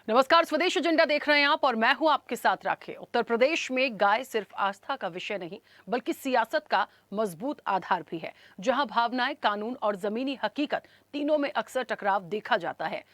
नमस्कार, स्वदेश एजेंडा देख रहे हैं आप और मैं हूं आपके साथ राखे। उत्तर प्रदेश में गाय सिर्फ आस्था का विषय नहीं बल्कि सियासत का मजबूत आधार भी है, जहां भावनाएं, कानून और जमीनी हकीकत तीनों में अक्सर टकराव देखा जाता है।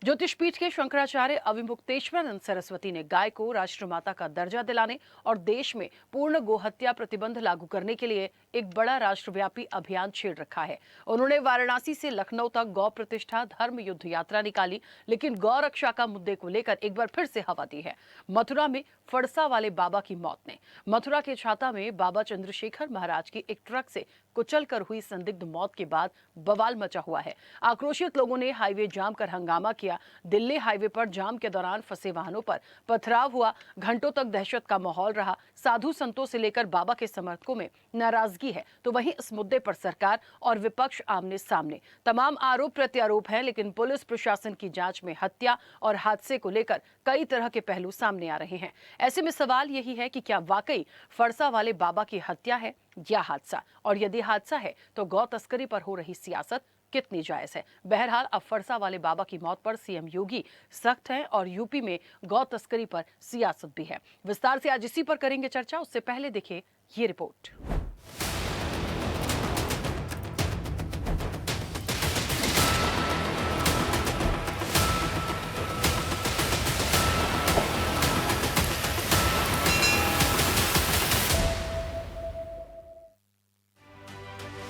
ज्योतिषपीठ के शंकराचार्य अविमुक्तेश्वरानंद सरस्वती ने गाय को राष्ट्रमाता का दर्जा दिलाने और देश में पूर्ण गोहत्या प्रतिबंध लागू करने के लिए एक बड़ा राष्ट्रव्यापी अभियान छेड़ रखा है। उन्होंने वाराणसी से लखनऊ तक गौ प्रतिष्ठा धर्म युद्ध यात्रा निकाली, लेकिन गौ रक्षा का मुद्दे को लेकर एक बार फिर से हवा दी है। मथुरा में फड़सा वाले बाबा की मौत ने मथुरा के छाता में बाबा चंद्रशेखर महाराज की एक ट्रक से कुचलकर हुई संदिग्ध मौत के बाद बवाल मचा हुआ है। आक्रोशित लोगों ने हाईवे जाम कर हंगामा किया। दिल्ली हाईवे पर जाम के दौरान फंसे वाहनों पर पथराव हुआ। घंटों तक दहशत का माहौल रहा। साधु संतों से लेकर बाबा के समर्थकों में नाराजगी है, तो वहीं इस मुद्दे पर सरकार और विपक्ष आमने सामने। तमाम आरोप प्रत्यारोप हैं, लेकिन पुलिस प्रशासन की जांच में हत्या और हादसे को लेकर कई तरह के पहलू सामने आ रहे हैं। ऐसे में सवाल यही है कि क्या वाकई फड़सा वाले बाबा की हत्या है या हादसा, और यदि हादसा है तो गौ तस्करी पर हो रही सियासत कितनी जायज है। बहरहाल अब फड़सा वाले बाबा की मौत पर सीएम योगी सख्त हैं और यूपी में गौ तस्करी पर सियासत भी है। विस्तार से आज इसी पर करेंगे चर्चा। उससे पहले देखिए ये रिपोर्ट।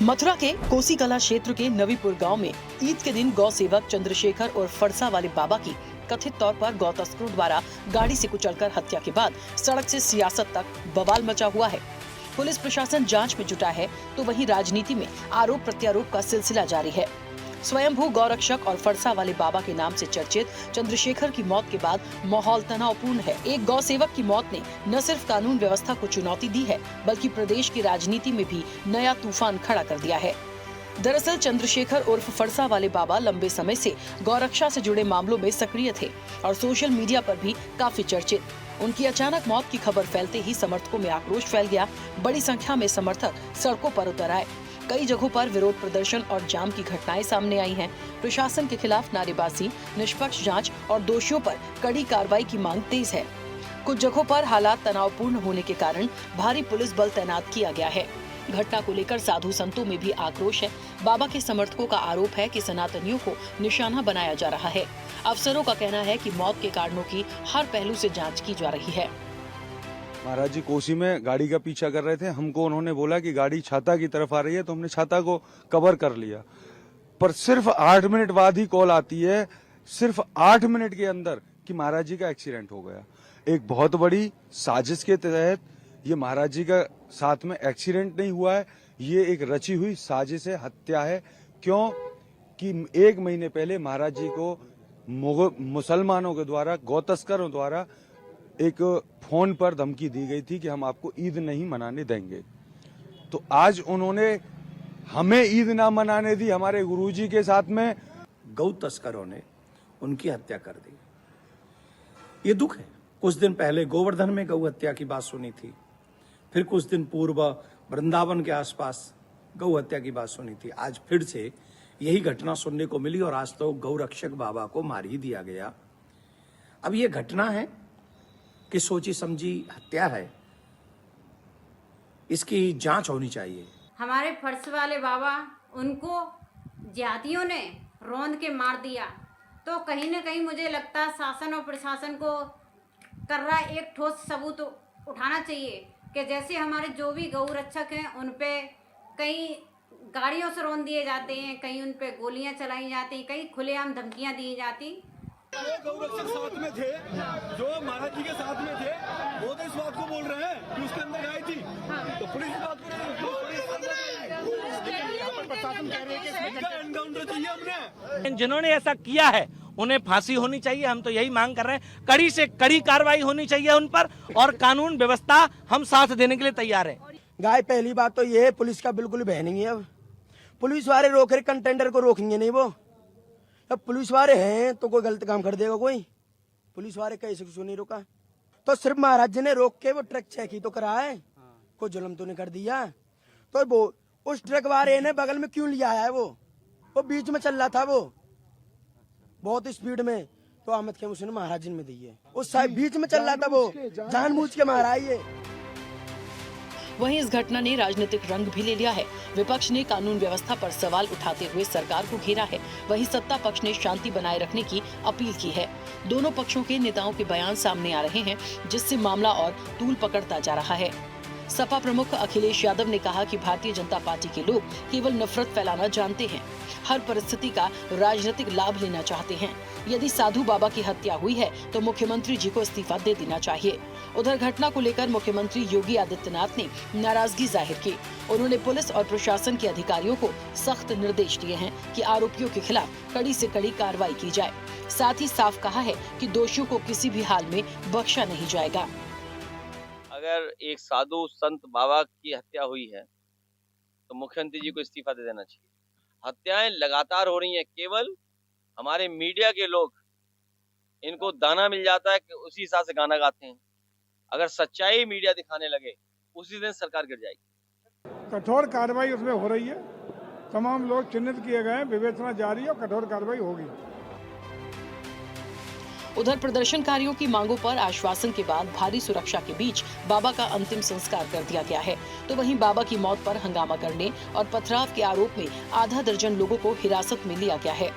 मथुरा के कोसी कला क्षेत्र के नवीपुर गांव में ईद के दिन गौ सेवक चंद्रशेखर और फड़सा वाले बाबा की कथित तौर पर गौ तस्करों द्वारा गाड़ी से कुचलकर हत्या के बाद सड़क से सियासत तक बवाल मचा हुआ है। पुलिस प्रशासन जांच में जुटा है, तो वहीं राजनीति में आरोप प्रत्यारोप का सिलसिला जारी है। स्वयंभू गौरक्षक और फड़सा वाले बाबा के नाम से चर्चित चंद्रशेखर की मौत के बाद माहौल तनावपूर्ण है। एक गौ सेवक की मौत ने न सिर्फ कानून व्यवस्था को चुनौती दी है, बल्कि प्रदेश की राजनीति में भी नया तूफान खड़ा कर दिया है। दरअसल चंद्रशेखर उर्फ फड़सा वाले बाबा लंबे समय से गौरक्षा से जुड़े मामलों में सक्रिय थे और सोशल मीडिया पर भी काफी चर्चित। उनकी अचानक मौत की खबर फैलते ही समर्थकों में आक्रोश फैल गया। बड़ी संख्या में समर्थक सड़कों पर उतर आए। कई जगहों पर विरोध प्रदर्शन और जाम की घटनाएं सामने आई हैं। प्रशासन के खिलाफ नारेबाजी, निष्पक्ष जांच और दोषियों पर कड़ी कार्रवाई की मांग तेज है। कुछ जगहों पर हालात तनावपूर्ण होने के कारण भारी पुलिस बल तैनात किया गया है। घटना को लेकर साधु संतों में भी आक्रोश है। बाबा के समर्थकों का आरोप है कि सनातनियों को निशाना बनाया जा रहा है। अफसरों का कहना है कि मौत के कारणों की हर पहलू से जांच की जा रही है। महाराज जी कोसी में गाड़ी का पीछा कर रहे थे। हमको उन्होंने बोला कि गाड़ी छाता की तरफ आ रही है, तो हमने छाता को कवर कर लिया। पर सिर्फ 8 मिनट बाद ही कॉल आती है, सिर्फ 8 मिनट के अंदर, कि महाराज जी का एक्सीडेंट हो गया। एक बहुत बड़ी साजिश के तहत ये महाराज जी का साथ में एक्सीडेंट नहीं हुआ है, ये एक रची हुई साजिश है, हत्या है। क्यों कि 1 महीने पहले महाराज जी को मुसलमानों के द्वारा, गौ तस्करों द्वारा एक फोन पर धमकी दी गई थी कि हम आपको ईद नहीं मनाने देंगे। तो आज उन्होंने हमें ईद ना मनाने दी, हमारे गुरुजी के साथ में गौ तस्करों ने उनकी हत्या कर दी। ये दुख है। कुछ दिन पहले गोवर्धन में गौ हत्या की बात सुनी थी, फिर कुछ दिन पूर्व वृंदावन के आसपास गौ हत्या की बात सुनी थी। आज फिर से यही घटना सुनने को मिली और आज तो गौ रक्षक बाबा को मार ही दिया गया। अब ये घटना है कि सोची समझी हत्या है, इसकी जांच होनी चाहिए। हमारे फर्श वाले बाबा, उनको जातियों ने रौंद के मार दिया, तो कहीं ना कहीं मुझे लगता है शासन और प्रशासन को कर रहा एक ठोस सबूत उठाना चाहिए कि जैसे हमारे जो भी गौ रक्षक हैं उन पे कई गाड़ियों से रौंद दिए जाते हैं, कहीं उन पे गोलियां चलाई जाती, कहीं खुलेआम धमकियां दी जाती। गौ रक्षक साथ में थे, जो महाराज जी के साथ में थे, वो तो इस बात को बोल रहे हैं कि उसके अंदर गाय थी। तो पुलिस इस बात को प्रशासन कह रहे हैं कि एनकाउंटर चाहिए हमने। जिन्होंने ऐसा किया है उन्हें फांसी होनी चाहिए। हम तो यही मांग कर रहे हैं, कड़ी से कड़ी कार्रवाई होनी चाहिए उन पर, और कानून व्यवस्था हम साथ देने के लिए तैयार हैं। गाय, पहली बात तो ये है, पुलिस का बिल्कुल बह नहीं है। अब पुलिस वाले रोक रहे, कंटेंडर को रोकेंगे नहीं वो। अब पुलिस वाले हैं तो कोई गलत काम कर देगा कोई? पुलिस वाले कैसे कुछ नहीं रोका? तो सिर्फ महाराज जी ने रोक के वो ट्रक चेक ही तो करा है, कोई जुल्म तो नहीं कर दिया। तो वो उस ट्रक वाले ने बगल में क्यों लिया है? वो बीच में चल रहा था, वो बहुत स्पीड में। तो अहमद खेम उसने महाराजन में दी है। उस साइड बीच में चल रहा था, वो जानबूझ के मारा है। वहीं इस घटना ने राजनीतिक रंग भी ले लिया है। विपक्ष ने कानून व्यवस्था पर सवाल उठाते हुए सरकार को घेरा है। वहीं सत्ता पक्ष ने शांति बनाए रखने की अपील की है। दोनों पक्षों के नेताओं के बयान सामने आ रहे हैं, जिससे मामला और तूल पकड़ता जा रहा है। सपा प्रमुख अखिलेश यादव ने कहा कि भारतीय जनता पार्टी के लोग केवल नफरत फैलाना जानते हैं, हर परिस्थिति का राजनीतिक लाभ लेना चाहते हैं। यदि साधु बाबा की हत्या हुई है तो मुख्यमंत्री जी को इस्तीफा दे देना चाहिए। उधर घटना को लेकर मुख्यमंत्री योगी आदित्यनाथ ने नाराजगी जाहिर की। उन्होंने पुलिस और प्रशासन के अधिकारियों को सख्त निर्देश दिए हैं कि आरोपियों के खिलाफ कड़ी से कड़ी कार्रवाई की जाए। साथ ही साफ कहा है कि दोषियों को किसी भी हाल में बख्शा नहीं जाएगा। अगर एक साधु संत बाबा की हत्या हुई है तो मुख्यमंत्री जी को इस्तीफा दे देना चाहिए। हत्याएं लगातार हो रही हैं, केवल हमारे मीडिया के लोग, इनको दाना मिल जाता है कि उसी हिसाब से गाना गाते हैं। अगर सच्चाई मीडिया दिखाने लगे उसी दिन सरकार गिर जाएगी। कठोर कार्रवाई उसमें हो रही है, तमाम लोग चिन्हित किए गए हैं, विवेचना जारी है और कठोर कार्रवाई होगी। उधर प्रदर्शनकारियों की मांगों पर आश्वासन के बाद भारी सुरक्षा के बीच बाबा का अंतिम संस्कार कर दिया गया है। तो वहीं बाबा की मौत पर हंगामा करने और पथराव के आरोप में आधा दर्जन लोगों को हिरासत में लिया गया है।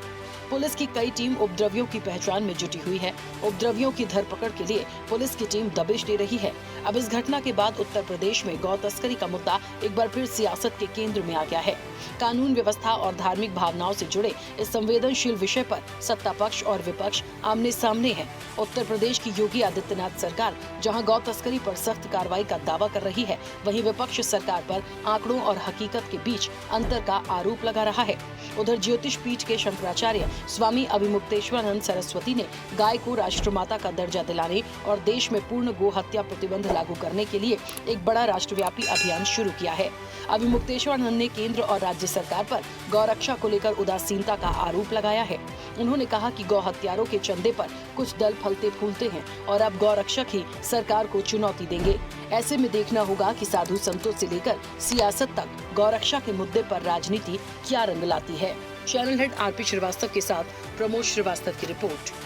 पुलिस की कई टीम उपद्रवियों की पहचान में जुटी हुई है। उपद्रवियों की धरपकड़ के लिए पुलिस की टीम दबिश दे रही है। अब इस घटना के बाद उत्तर प्रदेश में गौ तस्करी का मुद्दा एक बार फिर सियासत के केंद्र में आ गया है। कानून व्यवस्था और धार्मिक भावनाओं से जुड़े इस संवेदनशील विषय पर सत्ता पक्ष और विपक्ष आमने सामने है। उत्तर प्रदेश की योगी आदित्यनाथ सरकार जहां गौ तस्करी पर सख्त कार्रवाई का दावा कर रही है, वहीं विपक्ष सरकार पर आंकड़ों और हकीकत के बीच अंतर का आरोप लगा रहा है। उधर ज्योतिष पीठ के शंकराचार्य स्वामी अभिमुक्तेश्वरानंद सरस्वती ने गाय को राष्ट्रमाता का दर्जा दिलाने और देश में पूर्ण गो हत्या प्रतिबंध लागू करने के लिए एक बड़ा राष्ट्रव्यापी अभियान शुरू किया है। अभिमुक्तेश्वरानंद ने केंद्र और राज्य सरकार पर गौरक्षा को लेकर उदासीनता का आरोप लगाया है। उन्होंने कहा कि गौ हत्यारों के चंदे पर कुछ दल फलते फूलते हैं और अब गौरक्षक ही सरकार को चुनौती देंगे। ऐसे में देखना होगा कि साधु संतों से लेकर सियासत तक गौरक्षा के मुद्दे पर राजनीति क्या रंग लाती है। चैनल हेड आरपी श्रीवास्तव के साथ प्रमोद श्रीवास्तव की रिपोर्ट।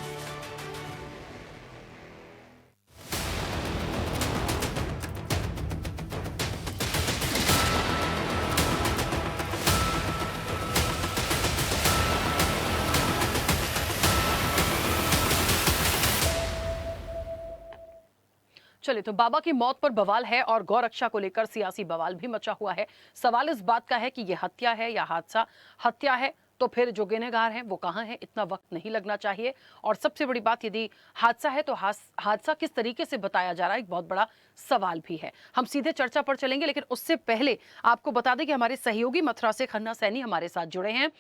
चलिए, तो बाबा की मौत पर बवाल है और गौरक्षा को लेकर सियासी बवाल भी मचा हुआ है। सवाल इस बात का है कि यह हत्या है या हादसा। हत्या है तो फिर जो गुनहगार हैं वो कहाँ हैं, इतना वक्त नहीं लगना चाहिए। और सबसे बड़ी बात, यदि हादसा है तो हादसा किस तरीके से बताया जा रहा है, एक बहुत बड़ा सवाल भी है। हम सीधे चर्चा पर चलेंगे, लेकिन उससे पहले आपको बता दें कि हमारे सहयोगी मथुरा से खन्ना सैनी हमारे साथ जुड़े हैं।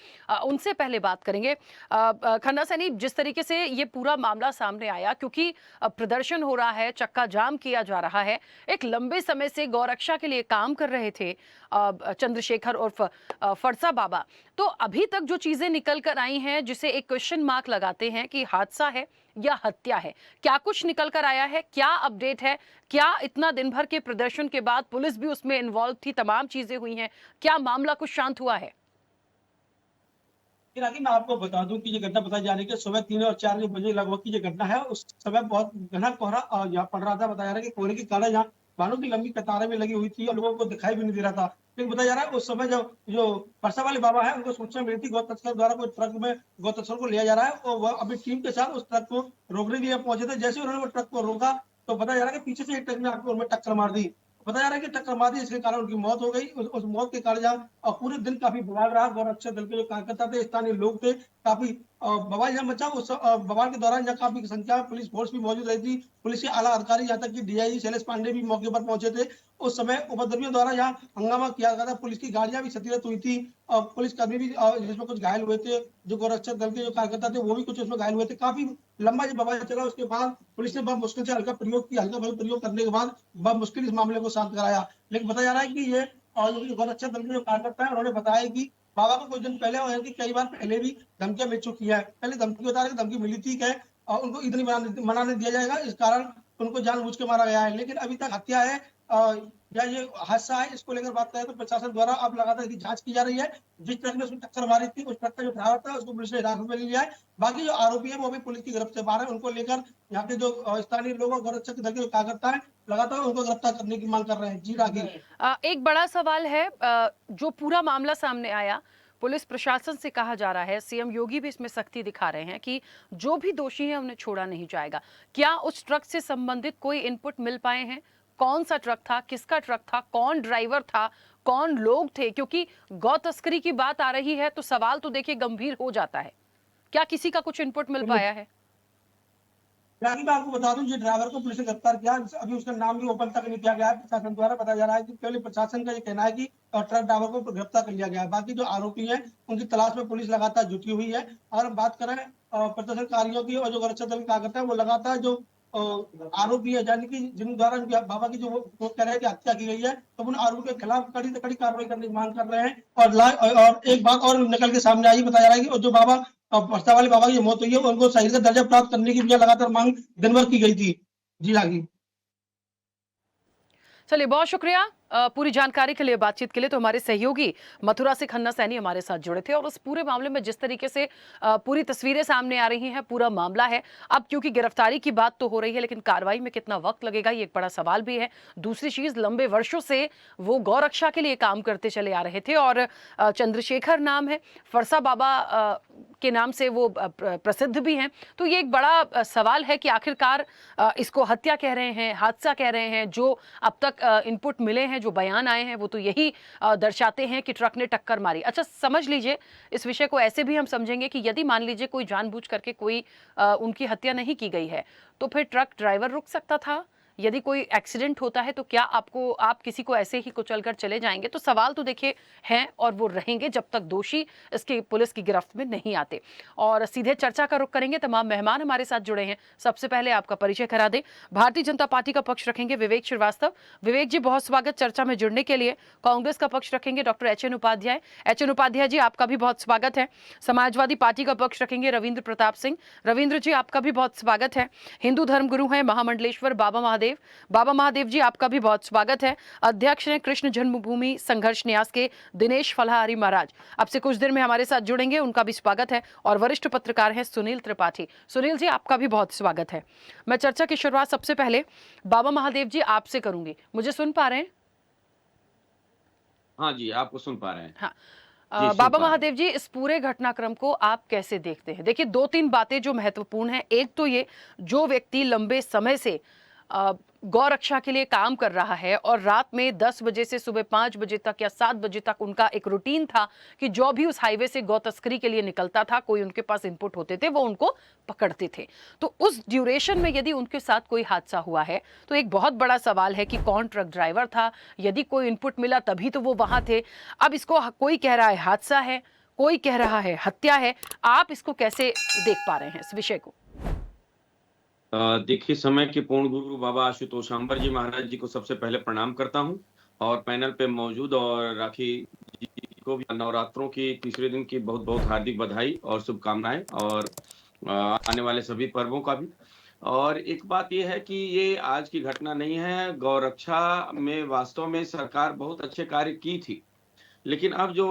उनसे पहले बात करेंगे। खन्ना सैनी, जिस तरीके से ये पूरा मामला सामने आया, क्योंकि प्रदर्शन हो रहा है, चक्का जाम किया जा रहा है, एक लंबे समय से गौरक्षा के लिए काम कर रहे थे चंद्रशेखर उर्फ फरसा बाबा, तो अभी तक जो चीजें निकल कर आई हैं, जिसे एक क्वेश्चन मार्क लगाते हैं कि हादसा है या हत्या है, क्या कुछ निकल कर आया है, क्या अपडेट है? क्या इतना दिन भर के प्रदर्शन के बाद पुलिस भी उसमें इन्वॉल्व थी, तमाम चीजें हुई हैं, क्या मामला कुछ शांत हुआ है? मैं आपको बता दूं कि ये घटना बताई जा रही है सुबह 3 और 4 बजे लगभग की ये घटना है। उस समय बहुत घना कोहरा यहाँ पड़ रहा था। बताया जा रहा है कि कोहरे के कारण यहाँ वाहनों की लंबी कतारें में लगी हुई थी और लोगों को दिखाई भी नहीं दे रहा था। लेकिन बताया जा रहा है उस समय जो परसा वाले बाबा है, उनको सूचना मिली थी गौ तस्कर द्वारा कोई ट्रक में गौ तस्कर को लिया जा रहा है और वह अभी टीम के साथ उस ट्रक को रोकने के लिए पहुंचे थे। जैसे उन्होंने वो ट्रक को रोका तो बताया जा रहा है कि पीछे से एक ट्रक ने आकर उनमें टक्कर मार दी। बताया जा रहा है कि टक्कर मार दी, इसके कारण उनकी मौत हो गई। उस मौत के कारण यहाँ पूरे दिन काफी बवाल रहा। गौरक्षा दल के जो कार्यकर्ता थे, स्थानीय लोग थे, काफी बवाल यहाँ मचा। उस बवाल के दौरान यहाँ काफी संख्या में पुलिस फोर्स भी मौजूद रही थी। पुलिस के आला अधिकारी, यहाँ तक कि डीआईजी शैलेश पांडे भी मौके पर पहुंचे थे। उस समय उपद्रवियों द्वारा यहाँ हंगामा किया गया था। पुलिस की गाड़ियां भी क्षतिग्रस्त हुई थी और पुलिस कर्मी भी जिसमें कुछ घायल हुए थे। जो गौरक्षा दल के जो कार्यकर्ता थे वो भी कुछ उसमें घायल हुए थे। काफी लंबा जो बवाल चला, उसके बाद पुलिस ने बहुत मुश्किल से हल्का प्रयोग किया। हल्का बल प्रयोग करने के बाद बहुत मुश्किल इस मामले को शांत कराया। लेकिन बताया जा रहा है कि ये गौरक्षा दल के जो कार्यकर्ता है उन्होंने बताया कि बाबा को कुछ दिन पहले और कई बार पहले भी धमकियां मिल चुकी है। पहले धमकी बता रहे, धमकी मिली थी कि उनको इतनी मना नहीं दिया जाएगा, इस कारण उनको जानबूझ के मारा गया है। लेकिन अभी तक हत्या है या ये हादसा है, इसको लेकर बात करें तो प्रशासन द्वारा अब लगातार इसकी जांच की जा रही है। जिस ट्रक ने उसको टक्कर मारी थी, उस ट्रक का जो ड्राइवर था उसको पुलिस ने हिरासत में ले लिया है। बाकी जो आरोपी है वो अभी पुलिस की गिरफ्त से बाहर है। उनको लेकर यहाँ के जो स्थानीय लोग और गौरक्षक दल के जो कार्यकर्ता है लगातार उनको गिरफ्तार करने की मांग कर रहे हैं। जी राघी। एक बड़ा सवाल है, जो पूरा मामला सामने आया, पुलिस प्रशासन से कहा जा रहा है, सीएम योगी भी इसमें सख्ती दिखा रहे हैं कि जो भी दोषी है उन्हें छोड़ा नहीं जाएगा। क्या उस ट्रक से संबंधित कोई इनपुट मिल पाए हैं? कौन सा ट्रक था, किसका ट्रक था, कौन ड्राइवर था, कौन लोग थे? क्योंकि गौ तस्करी की बात आ रही है तो सवाल तो देखिए गंभीर हो जाता है। क्या किसी का कुछ इनपुट मिल पाया है? राखी, मैं आपको बता दूं, ये ड्राइवर को पुलिस ने गिरफ्तार किया। अभी उसका नाम भी ओपन तक नहीं किया गया है। प्रशासन द्वारा बताया जा रहा है कि पहले प्रशासन का ये कहना है कि ट्रक ड्राइवर को गिरफ्तार कर लिया गया है। बाकी जो आरोपी हैं उनकी तलाश में पुलिस लगातार जुटी हुई है। अगर हम बात करें प्रदर्शनकारियों की और जो गौरक्षा दल का करता है, वो लगातार जो आरोपी है यानी कि जिन द्वारा बाबा की जो वो कह रहे हैं कि हत्या की गई है, तो उन आरोपियों के खिलाफ कड़ी से कड़ी कार्रवाई करने की मांग कर रहे हैं। और एक बात और निकल के सामने आई, बताया जा रहा है कि जो बाबा पस्ता वाले बाबा की मौत हुई है उनको शहीद का दर्जा प्राप्त करने की भी लगातार मांग दिन भर की गई थी। जी रागी। चलिए, बहुत शुक्रिया पूरी जानकारी के लिए, बातचीत के लिए। तो हमारे सहयोगी मथुरा से खन्ना सैनी हमारे साथ जुड़े थे और उस पूरे मामले में जिस तरीके से पूरी तस्वीरें सामने आ रही हैं, पूरा मामला है। अब क्योंकि गिरफ्तारी की बात तो हो रही है, लेकिन कार्रवाई में कितना वक्त लगेगा ये एक बड़ा सवाल भी है। दूसरी चीज, लंबे वर्षों से वो गौरक्षा के लिए काम करते चले आ रहे थे और चंद्रशेखर नाम है, फरसा बाबा के नाम से वो प्रसिद्ध भी हैं। तो ये एक बड़ा सवाल है कि आखिरकार इसको हत्या कह रहे हैं, हादसा कह रहे हैं। जो अब तक इनपुट मिले हैं, जो बयान आए हैं, वो तो यही दर्शाते हैं कि ट्रक ने टक्कर मारी। अच्छा, समझ लीजिए इस विषय को ऐसे भी हम समझेंगे कि यदि मान लीजिए कोई जानबूझ करके कोई उनकी हत्या नहीं की गई है, तो फिर ट्रक ड्राइवर रुक सकता था। यदि कोई एक्सीडेंट होता है तो क्या आप किसी को ऐसे ही कुचलकर चले जाएंगे? तो सवाल तो देखिए हैं और वो रहेंगे जब तक दोषी इसकी पुलिस की गिरफ्त में नहीं आते। और सीधे चर्चा का रुख करेंगे। तमाम मेहमान हमारे साथ जुड़े हैं। सबसे पहले आपका परिचय करा दें। भारतीय जनता पार्टी का पक्ष रखेंगे विवेक श्रीवास्तव। विवेक जी, बहुत स्वागत चर्चा में जुड़ने के लिए। कांग्रेस का पक्ष रखेंगे doctor HN Upadhyay. HN Upadhyay ji, आपका भी बहुत स्वागत है। समाजवादी पार्टी का पक्ष रखेंगे रविंद्र प्रताप सिंह। रविंद्र जी, आपका भी बहुत स्वागत है। हिंदू धर्मगुरु हैं महामंडलेश्वर बाबा महादेव जी, आपका भी बहुत स्वागत है। अध्यक्ष हैं कृष्ण जन्मभूमि संघर्ष न्यास के दिनेश फलाहारी महाराज, अब से कुछ देर में हमारे साथ जुड़ेंगे, उनका भी स्वागत है। और वरिष्ठ पत्रकार हैं सुनील त्रिपाठी। सुनील जी, आपका भी बहुत स्वागत है। मैं चर्चा की शुरुआत सबसे पहले बाबा महादेव जी आपसे करूंगी। मुझे सुन पा रहे हैं? हाँ जी, आपको सुन पा रहे हैं। हाँ। जी, बाबा महादेव जी, इस पूरे घटनाक्रम को आप कैसे देखते हैं? देखिए, 2-3 बातें जो महत्वपूर्ण हैं। एक तो ये, जो व्यक्ति लंबे समय से गौ रक्षा के लिए काम कर रहा है और रात में 10 बजे से सुबह 5 बजे तक या 7 बजे तक उनका एक रूटीन था कि जो भी उस हाईवे से गौ तस्करी के लिए निकलता था, कोई उनके पास इनपुट होते थे, वो उनको पकड़ते थे। तो उस ड्यूरेशन में यदि उनके साथ कोई हादसा हुआ है तो एक बहुत बड़ा सवाल है कि कौन ट्रक ड्राइवर था। यदि कोई इनपुट मिला तभी तो वो वहां थे। अब इसको कोई कह रहा है हादसा है, कोई कह रहा है हत्या है। आप इसको कैसे देख पा रहे हैं इस विषय को? देखिए, समय के पूर्ण गुरु बाबा आशुतोष अंबर जी महाराज जी को सबसे पहले प्रणाम करता हूं और पैनल पे मौजूद और राखी जी को भी नवरात्रों की तीसरे दिन की बहुत बहुत हार्दिक बधाई और शुभकामनाएं, और आने वाले सभी पर्वों का भी। और एक बात यह है कि ये आज की घटना नहीं है। गौरक्षा में वास्तव में सरकार बहुत अच्छे कार्य की थी, लेकिन अब जो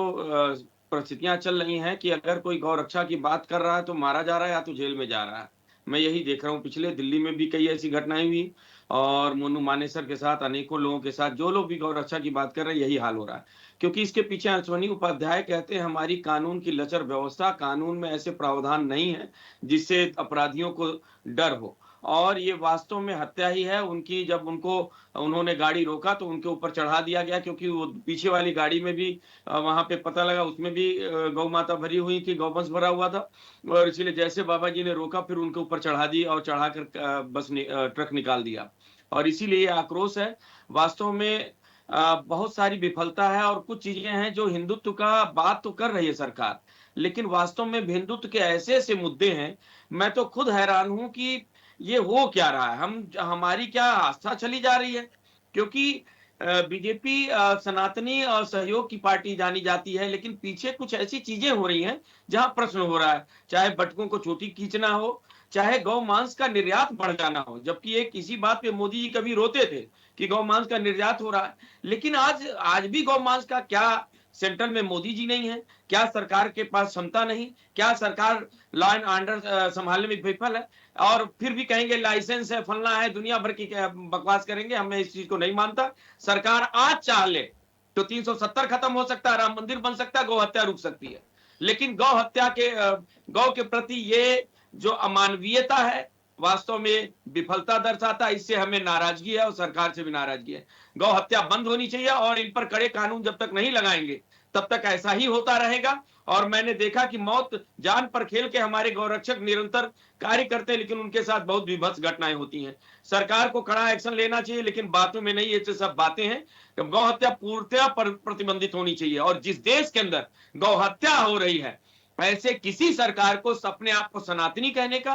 परिस्थितियां चल रही हैं कि अगर कोई गौरक्षा की बात कर रहा है तो मारा जा रहा है या तो जेल में जा रहा है। मैं यही देख रहा हूँ। पिछले दिल्ली में भी कई ऐसी घटनाएं हुई और मोनू मानेसर के साथ अनेकों लोगों के साथ, जो लोग भी गौरक्षा की बात कर रहे हैं, यही हाल हो रहा है। क्योंकि इसके पीछे अश्वनी उपाध्याय कहते हैं हमारी कानून की लचर व्यवस्था, कानून में ऐसे प्रावधान नहीं है जिससे अपराधियों को डर हो। और ये वास्तव में हत्या ही है उनकी। जब उन्होंने गाड़ी रोका तो उनके ऊपर चढ़ा दिया गया, क्योंकि वो पीछे वाली गाड़ी में भी वहां पे पता लगा उसमें भी गौ माता भरी हुई थी, गौवंश भरा हुआ था। और इसीलिए जैसे बाबा जी ने रोका, फिर उनके ऊपर चढ़ा दिया और चढ़ाकर बस ट्रक निकाल दिया। और इसीलिए आक्रोश है। वास्तव में बहुत सारी विफलता है और कुछ चीजें हैं जो हिंदुत्व का बात तो कर रही है सरकार, लेकिन वास्तव में हिंदुत्व के ऐसे ऐसे मुद्दे हैं, मैं तो खुद हैरान हूं कि ये हो क्या रहा है। हमारी क्या आस्था चली जा रही है? क्योंकि बीजेपी सनातनी और सहयोग की पार्टी जानी जाती है, लेकिन पीछे कुछ ऐसी चीजें हो रही हैं जहां प्रश्न हो रहा है। चाहे बटकों को चोटी खींचना हो, चाहे गौ मांस का निर्यात बढ़ जाना हो, जबकि एक इसी बात पे मोदी जी कभी रोते थे कि गौ मांस का निर्यात हो रहा है, लेकिन आज भी गौ मांस का क्या सेंटर में मोदी जी नहीं है? क्या सरकार के पास क्षमता नहीं? क्या सरकार लॉ एंड ऑर्डर संभालने में विफल है? और फिर भी कहेंगे लाइसेंस है, फलना है, दुनिया भर की बकवास करेंगे। मैं इस चीज को नहीं मानता। सरकार आज चाह ले तो 370 खत्म हो सकता है, राम मंदिर बन सकता है, गौ हत्या रुक सकती है, लेकिन गौ हत्या के गौ के प्रति ये जो अमानवीयता है वास्तव में विफलता दर्शाता है। इससे हमें नाराजगी है और सरकार से भी नाराजगी है। गौ हत्या बंद होनी चाहिए और इन पर कड़े कानून जब तक नहीं लगाएंगे तब तक ऐसा ही होता रहेगा। और मैंने देखा कि मौत जान पर खेल के हमारे गौरक्षक निरंतर कार्य करते हैं, लेकिन उनके साथ बहुत विभत्स घटनाएं होती हैं। सरकार को कड़ा एक्शन लेना चाहिए, लेकिन बातों में नहीं, ये सब बातें हैं। गौ हत्या पूर्णतया प्रतिबंधित होनी चाहिए और जिस देश के अंदर गौ हत्या हो रही है ऐसे किसी सरकार को अपने आप को सनातनी कहने का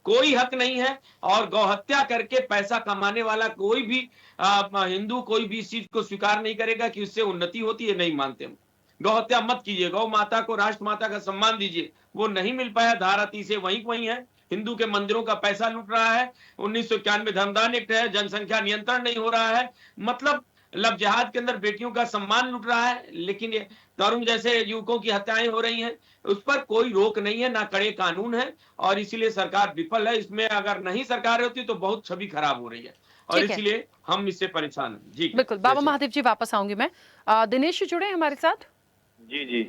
कोई हक नहीं है। और गौ हत्या करके पैसा कमाने वाला कोई भी हिंदू कोई भी इस चीज को स्वीकार नहीं करेगा कि उससे उन्नति होती है। नहीं मानते हम। गौ हत्या मत कीजिए, गौ माता को राष्ट्र माता का सम्मान दीजिए। वो नहीं मिल पाया, धारा 30 वहीं है। हिंदू के मंदिरों का पैसा लूट रहा है। 1991 धर्मदान एक्ट है, जनसंख्या नियंत्रण नहीं हो रहा है, मतलब लव जिहाद के अंदर बेटियों का सम्मान लूट रहा है, लेकिन ये तरुण जैसे युवकों की हत्याएं हो रही हैं, उस पर कोई रोक नहीं है, ना कड़े कानून है और इसीलिए सरकार विफल है। इसमें अगर नहीं सरकार होती तो बहुत छवि खराब हो रही है और इसलिए हम इससे परेशान हैं। जी बिल्कुल। बाबा महादेव जी वापस आऊंगी मैं। दिनेश जुड़े हमारे साथ। जी जी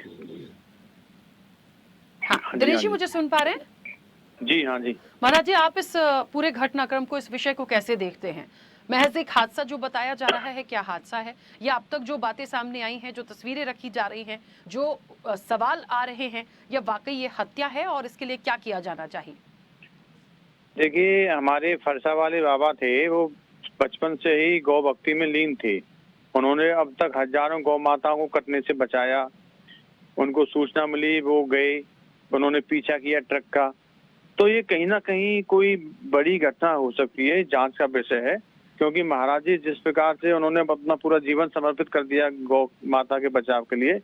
हाँ दिनेश जी, मुझे सुन पा रहे हैं? जी हाँ जी। महाराज जी, आप इस पूरे घटनाक्रम को, इस विषय को कैसे देखते हैं? महज एक हादसा जो बताया जा रहा है, क्या हादसा है, या अब तक जो बातें सामने आई हैं, जो तस्वीरें रखी जा रही हैं, जो सवाल आ रहे हैं, या वाकई ये हत्या है और इसके लिए क्या किया जाना चाहिए? देखिए, हमारे फरसा वाले बाबा थे, वो बचपन से ही गौ भक्ति में लीन थे। उन्होंने अब तक हजारों गौ माताओं को कटने से बचाया। उनको सूचना मिली, वो गए, उन्होंने पीछा किया ट्रक का। तो ये कहीं ना कहीं कोई बड़ी घटना हो सकती है, जांच का विषय है। क्योंकि महाराज जी जिस प्रकार से उन्होंने अपना पूरा जीवन समर्पित कर दिया गौ माता के बचाव के लिए,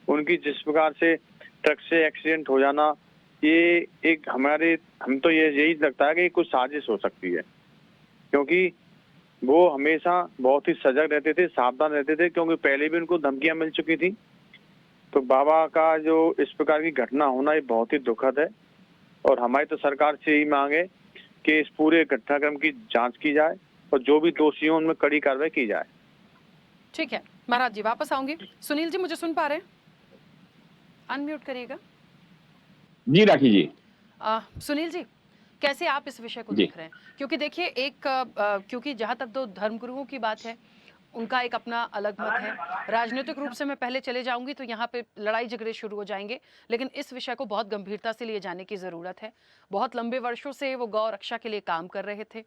उनकी जिस प्रकार से ट्रक से एक्सीडेंट हो जाना, ये एक हम तो यही लगता है कि कुछ साजिश हो सकती है। क्योंकि वो हमेशा बहुत ही सजग रहते थे, सावधान रहते थे, क्योंकि पहले भी उनको धमकियां मिल चुकी थी। तो बाबा का जो इस प्रकार की घटना होना ये बहुत ही दुखद है और हमारी तो सरकार से ही मांग है कि इस पूरे घटनाक्रम की जांच की जाए और जो भी दोषी हो उनमें कड़ी कार्रवाई की जाए। ठीक है महाराज जी, वापस आऊंगी। सुनील जी, मुझे सुन पा रहे हैं? अनम्यूट करिएगा। जी राखी जी। सुनील जी, कैसे आप इस विषय को देख रहे हैं? क्योंकि देखिए, क्योंकि जहां तक दो धर्मगुरुओं की बात है, उनका एक अपना अलग मत है। राजनीतिक रूप से मैं पहले चले जाऊंगी तो यहाँ पे लड़ाई झगड़े शुरू हो जाएंगे, लेकिन इस विषय को बहुत गंभीरता से लिए जाने की ज़रूरत है। बहुत लंबे वर्षों से वो गौ रक्षा के लिए काम कर रहे थे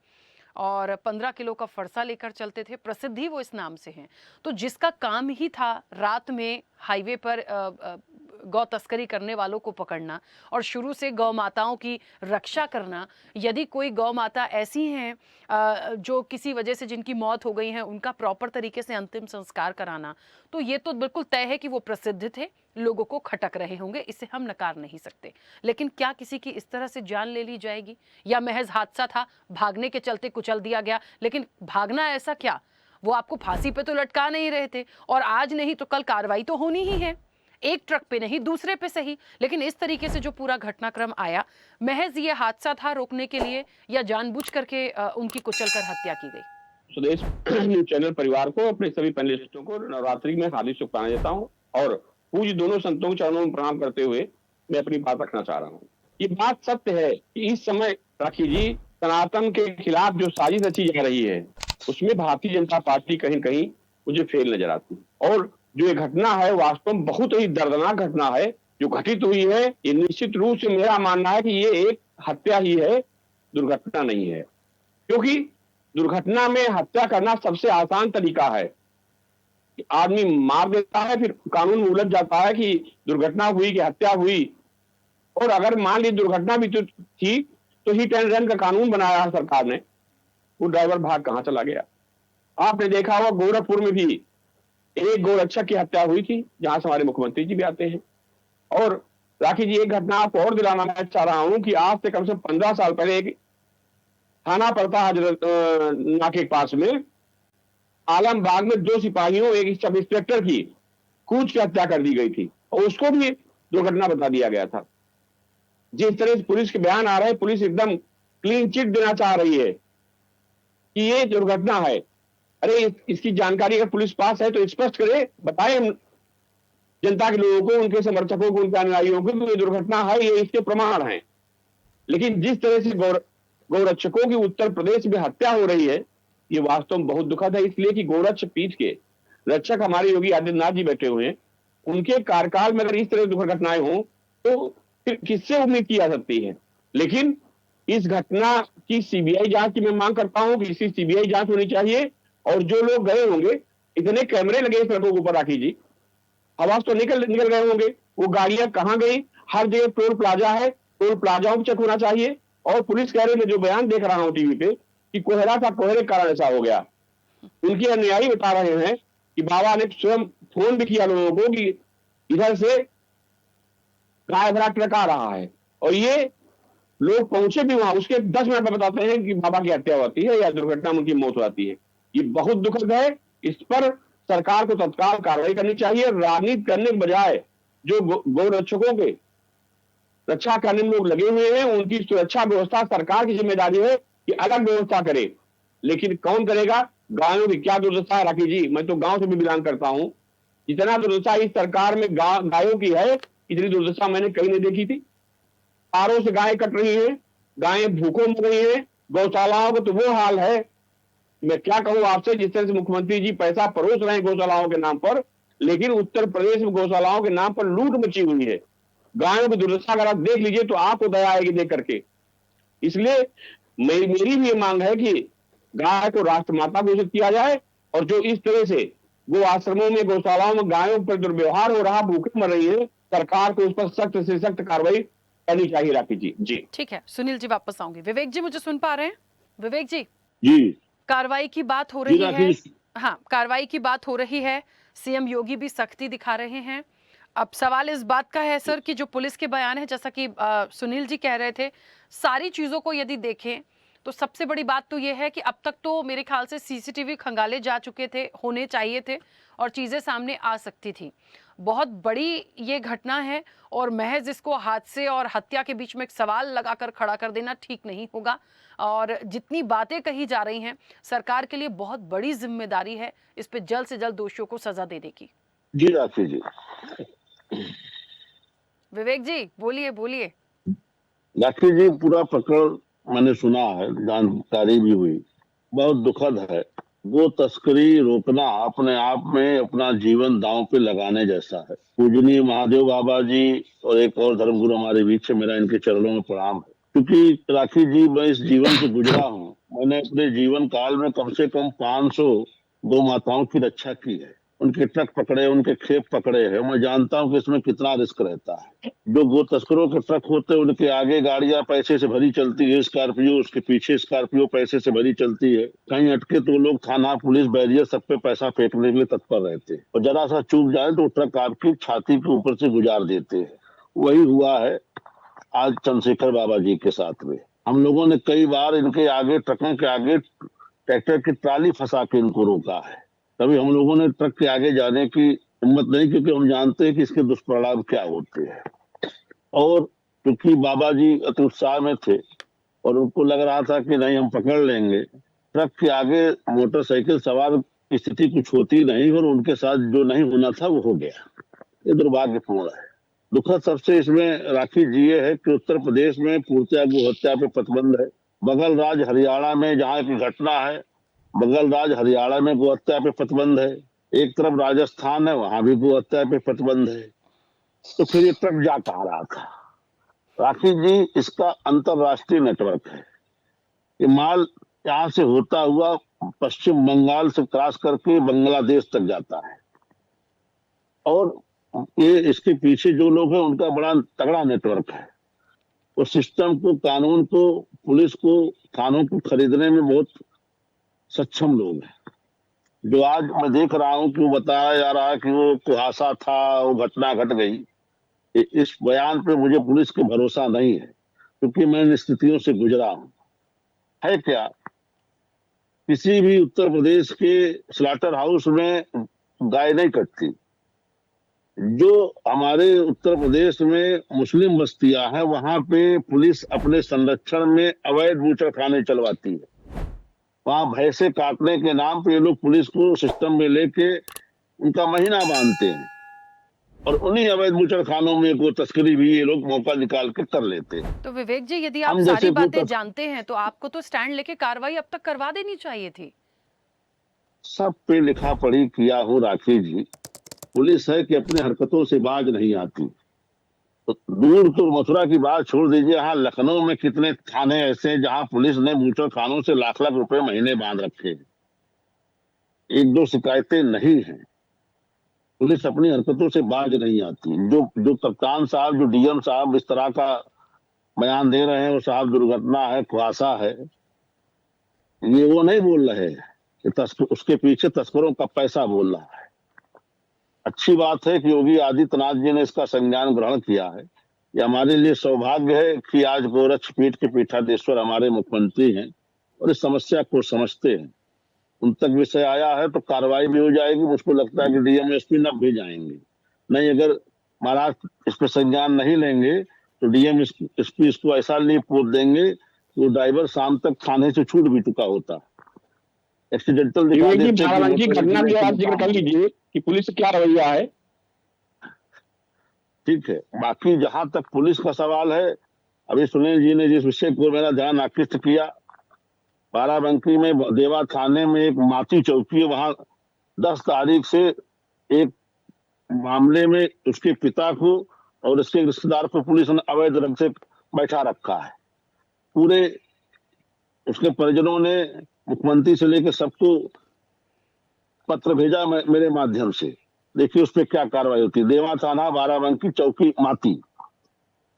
और 15 किलो का फरसा लेकर चलते थे। प्रसिद्धि वो इस नाम से हैं। तो जिसका काम ही था रात में हाईवे पर गौ तस्करी करने वालों को पकड़ना और शुरू से गौ माताओं की रक्षा करना, यदि कोई गौ माता ऐसी हैं जो किसी वजह से जिनकी मौत हो गई है, उनका प्रॉपर तरीके से अंतिम संस्कार कराना, तो ये तो बिल्कुल तय है कि वो प्रसिद्ध थे, लोगों को खटक रहे होंगे, इसे हम नकार नहीं सकते। लेकिन क्या किसी की इस तरह से जान ले ली जाएगी, या महज हादसा था, भागने के चलते कुचल दिया गया? लेकिन भागना ऐसा क्या, वो आपको फांसी पे तो लटका नहीं रहे थे, और आज नहीं तो कल कार्रवाई तो होनी ही है, एक ट्रक पे नहीं दूसरे पे सही। लेकिन इस तरीके से जो पूरा घटनाक्रम आया, महज ये हादसा था रोकने के लिए, या जानबूझ करके उनकी कुचलकर हत्या की गई? स्वदेश न्यूज चैनल परिवार को, अपने सभी पैनलिस्टों को नवरात्रि में हार्दिक शुभकामनाएं देता हूं और पूज्य दोनों संतों के चरणों में प्रणाम करते हुए मैं अपनी बात रखना चाह रहा हूं। ये बात सत्य है कि इस समय राखी जी, सनातन के खिलाफ जो साजिश रची जा रही है, उसमें भारतीय जनता पार्टी कहीं कहीं मुझे फेल नजर आती है। और जो ये घटना है वास्तव में बहुत ही दर्दनाक घटना है जो घटित हुई है। ये निश्चित रूप से मेरा मानना है कि ये एक हत्या ही है, दुर्घटना नहीं है। क्योंकि दुर्घटना में हत्या करना सबसे आसान तरीका है। आदमी मार देता है, फिर कानून में उलझ जाता है कि दुर्घटना हुई कि हत्या हुई। और अगर मान ली दुर्घटना भी तो थी, तो हिट एंड रन का कानून बनाया है सरकार ने, वो ड्राइवर भाग कहां चला गया? आपने देखा होगा गोरखपुर में भी एक गोरक्षक की हत्या हुई थी, जहां से हमारे मुख्यमंत्री जी भी आते हैं। और राखी जी, एक घटना आपको और दिलाना मैं चाह रहा हूं कि आज से कम से कम 15 साल पहले एक थाना पड़ता हजरत नाके के पास में आलमबाग में 2 सिपाहियों एक सब इंस्पेक्टर की कूच की हत्या कर दी गई थी और उसको भी दुर्घटना बता दिया गया था। जिस तरह से पुलिस के बयान आ रहे हैं, पुलिस एकदम क्लीन चिट देना चाह रही है कि ये दुर्घटना है। अरे इसकी जानकारी अगर पुलिस पास है तो स्पष्ट करे, बताए जनता के लोगों को, उनके समर्थकों को, उनके अनुयायियों को कि ये दुर्घटना है, ये इसके प्रमाण है। लेकिन जिस तरह से गौरक्षकों की उत्तर प्रदेश में हत्या हो रही है, ये वास्तव में बहुत दुखद है। इसलिए कि गौरक्षक पीठ के रक्षक हमारे योगी आदित्यनाथ जी बैठे हुए हैं, उनके कार्यकाल में अगर इस तरह की दुर्घटनाएं हों तो फिर किससे उम्मीद की जा सकती है। लेकिन इस घटना की सीबीआई जांच की मैं मांग करता हूं कि इसकी सीबीआई जांच होनी चाहिए। और जो लोग गए होंगे, इतने कैमरे लगे सड़कों के ऊपर राखी जी, आवाज तो निकल गए होंगे, वो गाड़ियां कहां गई? हर जगह टोल प्लाजा है, टोल प्लाजाओं पर चेक होना चाहिए। और पुलिस कह रही है, जो बयान देख रहा हूं टीवी पे, कि कोहरा था, कोहरे के कारण ऐसा हो गया। उनके अनुयायी बता रहे हैं कि बाबा ने स्वयं फोन भी किया लोगों को कि इधर से गाय भरा ट्रक आ रहा है, और ये लोग पहुंचे भी वहां, उसके 10 मिनट में बताते हैं कि बाबा की हत्या होती है या दुर्घटना में उनकी मौत होती है। ये बहुत दुखद है। इस पर सरकार को तत्काल कार्रवाई करनी चाहिए। राजनीति करने के बजाय जो गौरक्षकों के रक्षा करने में लोग लगे हुए हैं, उनकी सुरक्षा व्यवस्था सरकार की जिम्मेदारी है कि अलग व्यवस्था करे। लेकिन कौन करेगा? गायों की क्या दुर्दशा है राखी जी, मैं तो गांव से भी बिलोंग करता हूं। जितना दुर्दशा इस सरकार में गायों की है, इतनी दुर्दशा मैंने कहीं नहीं देखी थी। तारों से गायें कट रही हैं, गायें भूखों मर रही हैं, गौशालाओं का तो वो हाल है। मैं क्या कहूं आपसे, जिस तरह से मुख्यमंत्री जी पैसा परोस रहे हैं गौशालाओं के नाम पर, लेकिन उत्तर प्रदेश में गौशालाओं के नाम पर लूट मची हुई है। गायों की दुर्दशा अगर आप देख लीजिए तो आपको दया आएगी देख करके। इसलिए मेरी भी ये मांग है कि गाय को राष्ट्रमाता घोषित किया जाए, और जो इस तरह से गो आश्रमों में, गौशालाओं में गायों पर दुर्व्यवहार हो रहा, भूखे मर रही है, सरकार को उस पर सख्त से सख्त कार्रवाई करनी चाहिए राखी जी। जी ठीक है, सुनील जी वापस आऊंगी। विवेक जी मुझे सुन पा रहे हैं? विवेक जी, जी, कार्रवाई की बात हो रही है। हाँ, कार्रवाई की बात हो रही है, सीएम योगी भी सख्ती दिखा रहे हैं। अब सवाल इस बात का है सर कि जो पुलिस के बयान है, जैसा कि सुनील जी कह रहे थे, सारी चीजों को यदि देखें तो सबसे बड़ी बात तो ये है कि अब तक तो मेरे ख्याल से सीसीटीवी खंगाले जा चुके थे, होने चाहिए थे, और चीजें सामने आ सकती थी। बहुत बड़ी ये घटना है, और महज इसको हादसे और हत्या के बीच में एक सवाल लगाकर खड़ा कर देना ठीक नहीं होगा। और जितनी बातें कही जा रही हैं, सरकार के लिए बहुत बड़ी जिम्मेदारी है इस पे जल्द से जल्द दोषियों को सजा देने की। जी राखी जी। विवेक जी बोलिए बोलिए। राखी जी, पूरा प्रकरण मैंने सुना है, जानकारी भी हुई, बहुत दुखद है। वो तस्करी रोकना अपने आप में अपना जीवन दांव पे लगाने जैसा है। पूजनीय महादेव बाबा जी और एक और धर्मगुरु हमारे बीच है, मेरा इनके चरणों में प्रणाम है। क्योंकि राखी जी, मैं इस जीवन से गुजरा हूँ, मैंने अपने जीवन काल में कम से कम 500 गौ माताओं की रक्षा की है। उनके ट्रक पकड़े, उनके खेप पकड़े हैं। मैं जानता हूं कि इसमें कितना रिस्क रहता है। जो गो तस्करों के ट्रक होते हैं, उनके आगे गाड़ियां पैसे से भरी चलती है, स्कॉर्पियो, उसके पीछे स्कॉर्पियो पैसे से भरी चलती है। कहीं अटके तो लोग थाना, पुलिस, बैरियर सब पे पैसा फेंकने के लिए तत्पर रहते हैं, और जरा सा चूक जाए तो ट्रक आपकी छाती के ऊपर से गुजार देते हैं। वही हुआ है आज चंद्रशेखर बाबा जी के साथ में। हम लोगों ने कई बार इनके आगे, ट्रकों के आगे ट्रैक्टर की ट्राली फंसा के इनको रोका है। तभी हम लोगों ने ट्रक के आगे जाने की हिम्मत नहीं, क्योंकि हम जानते हैं कि इसके दुष्परिणाम क्या होते हैं। और क्योंकि बाबा जी अति उत्साह में थे और उनको लग रहा था कि नहीं हम पकड़ लेंगे, ट्रक के आगे मोटरसाइकिल सवार की स्थिति कुछ होती नहीं, और उनके साथ जो नहीं होना था वो हो गया। ये दुर्भाग्यपूर्ण है। दुखद सबसे इसमें राखी जी ये है कि उत्तर प्रदेश में पूर्णतया गो हत्या पे प्रतिबंध है। बगल राज्य हरियाणा में जहाँ की घटना है, बगल राज्य हरियाणा में गो हत्या पे प्रतिबंध है। एक तरफ राजस्थान है, वहां भी गो हत्या पे प्रतिबंध है। तो फिर ये ट्रक जा कहा रहा था? राखी जी, इसका अंतरराष्ट्रीय नेटवर्क है। ये माल यहाँ से होता हुआ पश्चिम बंगाल से क्रॉस करके बांग्लादेश तक जाता है, और ये इसके पीछे जो लोग हैं उनका बड़ा तगड़ा नेटवर्क है। वो सिस्टम को, कानून को, पुलिस को, थानों को खरीदने में बहुत सक्षम लोग हैं। जो आज मैं देख रहा हूं कि वो बताया जा रहा है कि वो कुहासा था, वो घटना घट गई, इस बयान पे मुझे पुलिस के भरोसा नहीं है, क्योंकि मैं इन स्थितियों से गुजरा हूं। है क्या, किसी भी उत्तर प्रदेश के स्लॉटर हाउस में गाय नहीं कटती। जो हमारे उत्तर प्रदेश में मुस्लिम बस्तियां हैं, वहां पे पुलिस अपने संरक्षण में अवैध बूचड़खाने चलवाती है। वहां भैंसे काटने के नाम पे ये लोग पुलिस को सिस्टम में लेके उनका महीना बांधते हैं, और उन्हीं अवैध बूचड़खानों में को तस्करी भी ये लोग मौका निकाल के कर लेते हैं। तो विवेक जी, यदि आप हम सारी जैसे बातें जानते हैं तो आपको तो स्टैंड लेके कार्रवाई अब तक करवा देनी चाहिए थी। सब पे लिखा पढ़ी किया हूँ राखी जी। पुलिस है कि अपने हरकतों से बाज नहीं आती। तो दूर तो मथुरा की बात छोड़ दीजिए, यहाँ लखनऊ में कितने थाने ऐसे हैं जहां पुलिस ने बूचड़खानों से लाख लाख रुपए महीने बांध रखे हैं। एक दो शिकायतें नहीं है, पुलिस अपनी हरकतों से बाज नहीं आती। जो कप्तान साहब, जो डीएम साहब इस तरह का बयान दे रहे हैं, वो साहब दुर्घटना है, खुआसा है, ये वो नहीं बोल रहे हैं कि उसके पीछे तस्करों का पैसा बोल रहा है। अच्छी बात है कि योगी आदित्यनाथ जी ने इसका संज्ञान ग्रहण किया है। ये हमारे लिए सौभाग्य है कि आज गोरक्षपीठ के पीठाधीश्वर हमारे मुख्यमंत्री हैं और इस समस्या को समझते हैं। उन तक विषय आया है तो कार्रवाई भी हो जाएगी। मुझको लगता है कि डीएम एसपी नब भी जाएंगे। नहीं, अगर महाराज इस पर संज्ञान नहीं लेंगे तो डीएम एसपी इसको ऐसा लीव पोत देंगे कि वो ड्राइवर शाम तक थाने से छूट भी चुका होता। एक्सीडेंटल दिखा देते की घटना की आप जिक्र कर लीजिए कि पुलिस का क्या रवैया है। ठीक है, बाकी जहां तक पुलिस का सवाल है, अभी सुनील जी ने जिस विषय को मेरा ध्यान आकृष्ट किया, बाराबंकी में देवा थाने में एक माती चौकी है, वहां 10 तारीख से एक मामले में उसके पिता को और उसके रिश्तेदार को पुलिस ने अवैध ढंग से बैठा रखा है। पूरे उसके परिजनों ने मुख्यमंत्री से लेकर सबको पत्र भेजा मेरे माध्यम से। देखिए उस पर क्या कार्रवाई होती है। देवा थाना बाराबंकी चौकी माती,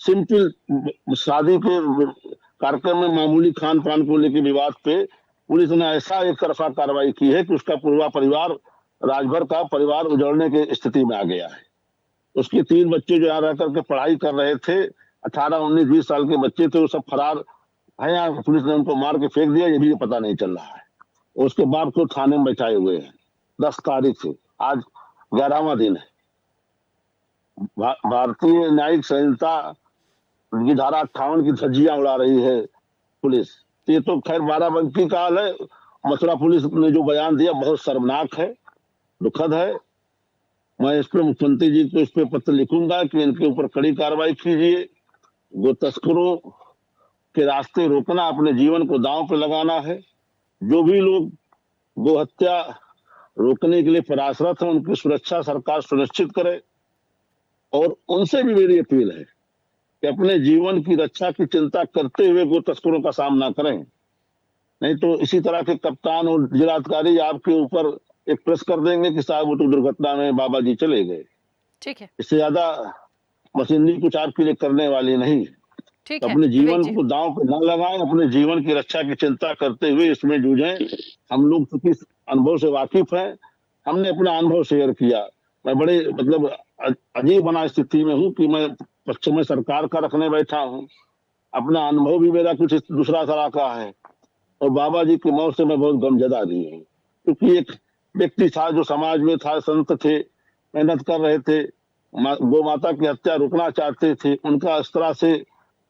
सिंपल शादी के कार्यक्रम में मामूली खान पान को लेकर विवाद पे पुलिस ने ऐसा एक तरफा कार्रवाई की है कि उसका पूरा परिवार, राजभर का परिवार उजड़ने की स्थिति में आ गया है। उसके 3 बच्चे जो यहाँ रह करके पढ़ाई कर रहे थे, 18, 19, 20 साल के बच्चे थे, वो सब फरार है। यहाँ पुलिस ने उनको मार के फेंक दिया, ये भी पता नहीं चल रहा है। उसके बाप को थाने में बैठाए हुए हैं 10 तारीख से, आज 11वां दिन है। भारतीय न्यायिक संहिता की धारा 58 की धज्जियां उड़ा रही है पुलिस। ये तो खैर बाराबंकी का हाल है। मथुरा पुलिस ने जो बयान दिया बहुत शर्मनाक है, दुखद है। मैं इस पर मुख्यमंत्री जी को इस पे पत्र लिखूंगा कि इनके ऊपर कड़ी कार्रवाई कीजिए। गो तस्करों के रास्ते रोकना, अपने जीवन को दांव पे लगाना है। जो भी लोग गो हत्या रोकने के लिए प्रयासरत है, उनकी सुरक्षा सरकार सुनिश्चित करे। और उनसे भी मेरी अपील है कि अपने जीवन की रक्षा की चिंता करते हुए गो तस्करों का सामना करें। नहीं तो इसी तरह के कप्तान और जिलाधिकारी आपके ऊपर एक प्रेस कर देंगे कि साहब वो तो दुर्घटना में बाबा जी चले गए। ठीक है, इससे ज्यादा मशीनरी कुछ आपके लिए करने वाली नहीं। ठीक तो है, अपने जीवन विवेक जी। को दांव पे न लगाएं, अपने जीवन की रक्षा की चिंता करते हुए इसमें जूझें। हम लोग चूंकि अनुभव से वाकिफ हैं, हमने अपना अनुभव शेयर किया। मैं बड़े मतलब अजीब बना स्थिति में हूँ कि मैं पश्चिमी सरकार का रखने बैठा हूँ। अपना अनुभव भी मेरा कुछ दूसरा तरह का है, और बाबा जी की मौत से मैं बहुत गमजदा भी हूँ। क्योंकि एक व्यक्ति था जो समाज में था, संत थे, मेहनत कर रहे थे, गौ माता की हत्या रोकना चाहते थे। उनका इस तरह से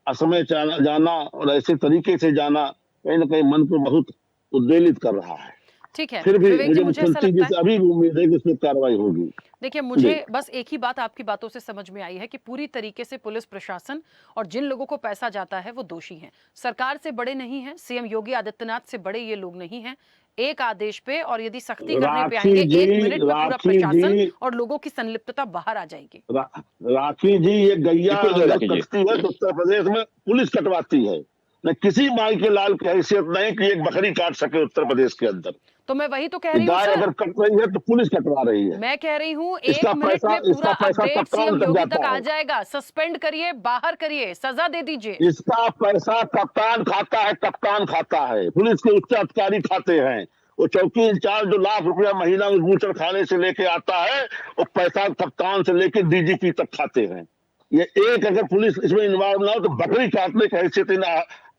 असमय जाना और ऐसे तरीके से जाना कहीं ना कहीं मन को बहुत उद्वेलित कर रहा है। ठीक है, फिर भी विवेक जी, मुझे मुझे ऐसा मुख्यमंत्री जी लगता से है, अभी भी उम्मीद है कि इसमें कार्रवाई होगी। देखिए मुझे बस एक ही बात आपकी बातों से समझ में आई है कि पूरी तरीके से पुलिस प्रशासन और जिन लोगों को पैसा जाता है वो दोषी हैं। सरकार से बड़े नहीं हैं, सीएम योगी आदित्यनाथ से बड़े ये लोग नहीं हैं। एक आदेश पे और यदि सख्ती करने पे आएंगे, 1 मिनट में पूरा प्रशासन और लोगों की संलिप्तता बाहर आ जाएगी। राखी जी, ये गैया अगर कटती है तो उत्तर प्रदेश में पुलिस कटवाती है। न किसी माई के लाल की हैसियत नहीं कि एक बकरी काट सके उत्तर प्रदेश के अंदर। तो मैं वही तो कह रही हूँ गाय सर, अगर कट रही है तो पुलिस कटवा रही है। मैं कह रही हूँ 1 इसका मिनट पैसा- में पूरा इसका पैसा अपडेट कप्तान सीएम तक योगी जाता तक आ है। जाएगा। सस्पेंड करिए, बाहर करिए, सजा दे दीजिए। इसका पैसा कप्तान खाता है, कप्तान खाता है, पुलिस के उच्च अधिकारी खाते हैं। वो चौकी इंचार्ज जो लाख रुपया महीना उस बूचड़खाने से लेके आता है, वो पैसा कप्तान से लेके डीजीपी तक खाते हैं। ये एक अगर पुलिस इसमें इन्वॉल्व ना हो तो बकरी काटने की हैसियत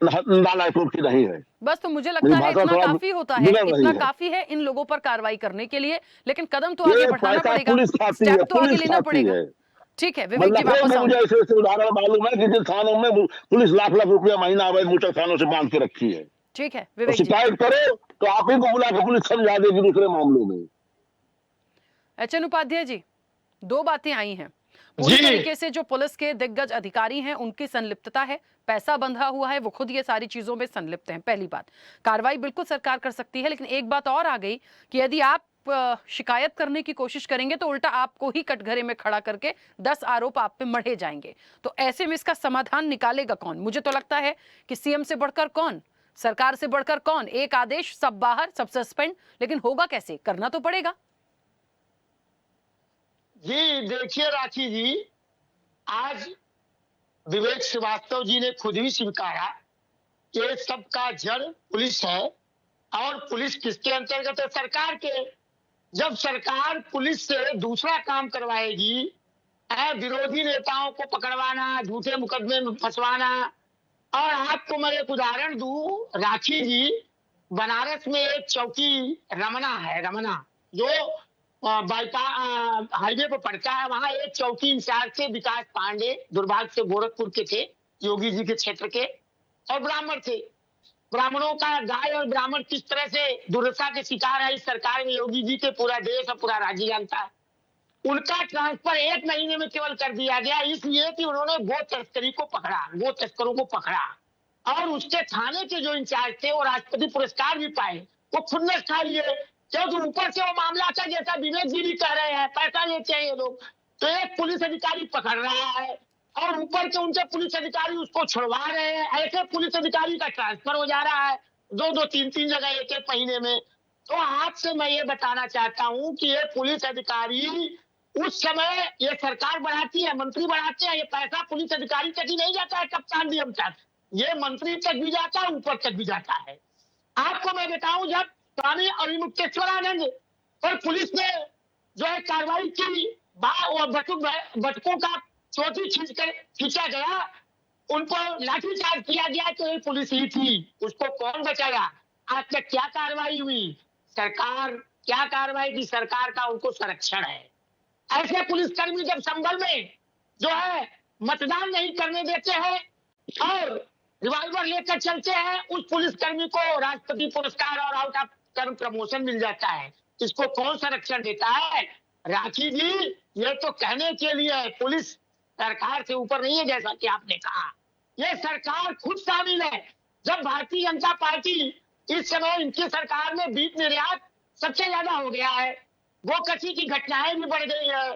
नालायकों की नहीं है। बस तो मुझे मेरी लगता है भाषा इतना थोड़ा काफी होता है, बिगड़ रही इतना है। काफी है इन लोगों पर कार्रवाई करने के लिए, लेकिन कदम तो आगे ये बढ़ाना पैसा पड़ेगा, पुलिस खाती है, स्टेप तो आगे पुलिस लेना खाती पड़ेगा। है। ठीक है विवेक जी, मतलब वापस मुझे आऊंगी। ऐसे ऐसे उदाहरण मालूम है कि जिन थानों में पुलिस लाख लाख रुपया महीना अवैध मूचक थानों से बांध के रखी है। ठीक है तो विवेक जी। शिकायत करो तो आप ही को बुला के पुलिस समझा देगी दूसरे मामलों में। एचएन उपाध्याय जी, दो बातें आई हैं। पूरी तरीके से जो पुलिस के दिग्गज अधिकारी हैं उनकी संलिप्तता है, पैसा बंधा हुआ है, वो खुद ये सारी चीजों में संलिप्त हैं। पहली बात, कार्रवाई बिल्कुल सरकार कर सकती है, लेकिन एक बात और आ गई कि यदि आप शिकायत करने की कोशिश करेंगे तो उल्टा आपको ही कटघरे में खड़ा करके 10 आरोप आप पे मढ़े जाएंगे। तो ऐसे में इसका समाधान निकालेगा कौन? मुझे तो लगता है कि सीएम से बढ़कर कौन, सरकार से बढ़कर कौन। एक आदेश, सब बाहर, सब सस्पेंड, लेकिन होगा कैसे? करना तो पड़ेगा। जी देखिए राखी जी, आज विवेक श्रीवास्तव जी ने खुद ही स्वीकारा कि सबका जड़ पुलिस है, और पुलिस किसके अंतर्गत है? सरकार के। जब सरकार पुलिस से दूसरा काम करवाएगी, विरोधी नेताओं को पकड़वाना, झूठे मुकदमे में फंसवाना, और आपको मैं एक उदाहरण दूं राखी जी, बनारस में एक चौकी रमना है, रमना जो बाईपास हाईवे पर पड़ता है, वहां एक चौकी इंचार्ज थे विकास पांडे, दुर्भाग्य से गोरखपुर के थे, योगी जी के क्षेत्र के, और ब्राह्मण थे। ब्राह्मणों का, गाय और ब्राह्मण किस तरह से दुर्दशा के शिकार है इस सरकार में, योगी जी के पूरा देश और पूरा राज्य जानता है। उनका ट्रांसफर 1 महीने में केवल कर दिया गया, इसलिए कि उन्होंने गो तस्करी को पकड़ा, गो तस्करों को पकड़ा, और उसके थाने के जो इंचार्ज थे वो राष्ट्रपति पुरस्कार भी पाए। वो खुन्नस खा लिए, क्योंकि ऊपर से वो मामला था, जैसा विवेक जी भी कह रहे हैं, पैसा लेते हैं ये लोग। तो एक पुलिस अधिकारी पकड़ रहा है और ऊपर के उनके पुलिस अधिकारी उसको छुड़वा रहे हैं। ऐसे पुलिस अधिकारी का ट्रांसफर हो जा रहा है 2-2, 3-3 जगह एक महीने में। तो आपसे मैं ये बताना चाहता हूं कि ये पुलिस अधिकारी उस समय ये सरकार बढ़ाती है, मंत्री बढ़ाते हैं, ये पैसा पुलिस अधिकारी तक ही नहीं जाता है, कप्तान डीएम तक, ये मंत्री तक भी जाता है, ऊपर तक भी जाता है। आपको मैं बताऊं, जब स्वामी अभिमुक्तेश्वरानंद पर पुलिस ने जो है कार्रवाई की, बटकों का चोटी खींचा गया, उनको लाठीचार्ज किया गया, तो ये पुलिस ही थी, उसको कौन बचाया? आज तक क्या कार्रवाई हुई? सरकार क्या कार्रवाई की? सरकार का उनको संरक्षण है। ऐसे पुलिसकर्मी जब संभल में जो है मतदान नहीं करने देते हैं और रिवॉल्वर लेकर चलते हैं, उस पुलिसकर्मी को राष्ट्रपति पुरस्कार और आउट ऑफ टर्म प्रमोशन मिल जाता है। इसको कौन संरक्षण देता है? राखी जी, ये तो कहने के लिए है, पुलिस सरकार से ऊपर नहीं है, जैसा कि आपने कहा। ये सरकार खुद शामिल है। जब भारतीय जनता पार्टी इस समय इनकी सरकार में बीफ निर्यात सबसे ज्यादा हो गया है, गोकशी की घटनाएं भी बढ़ गई है,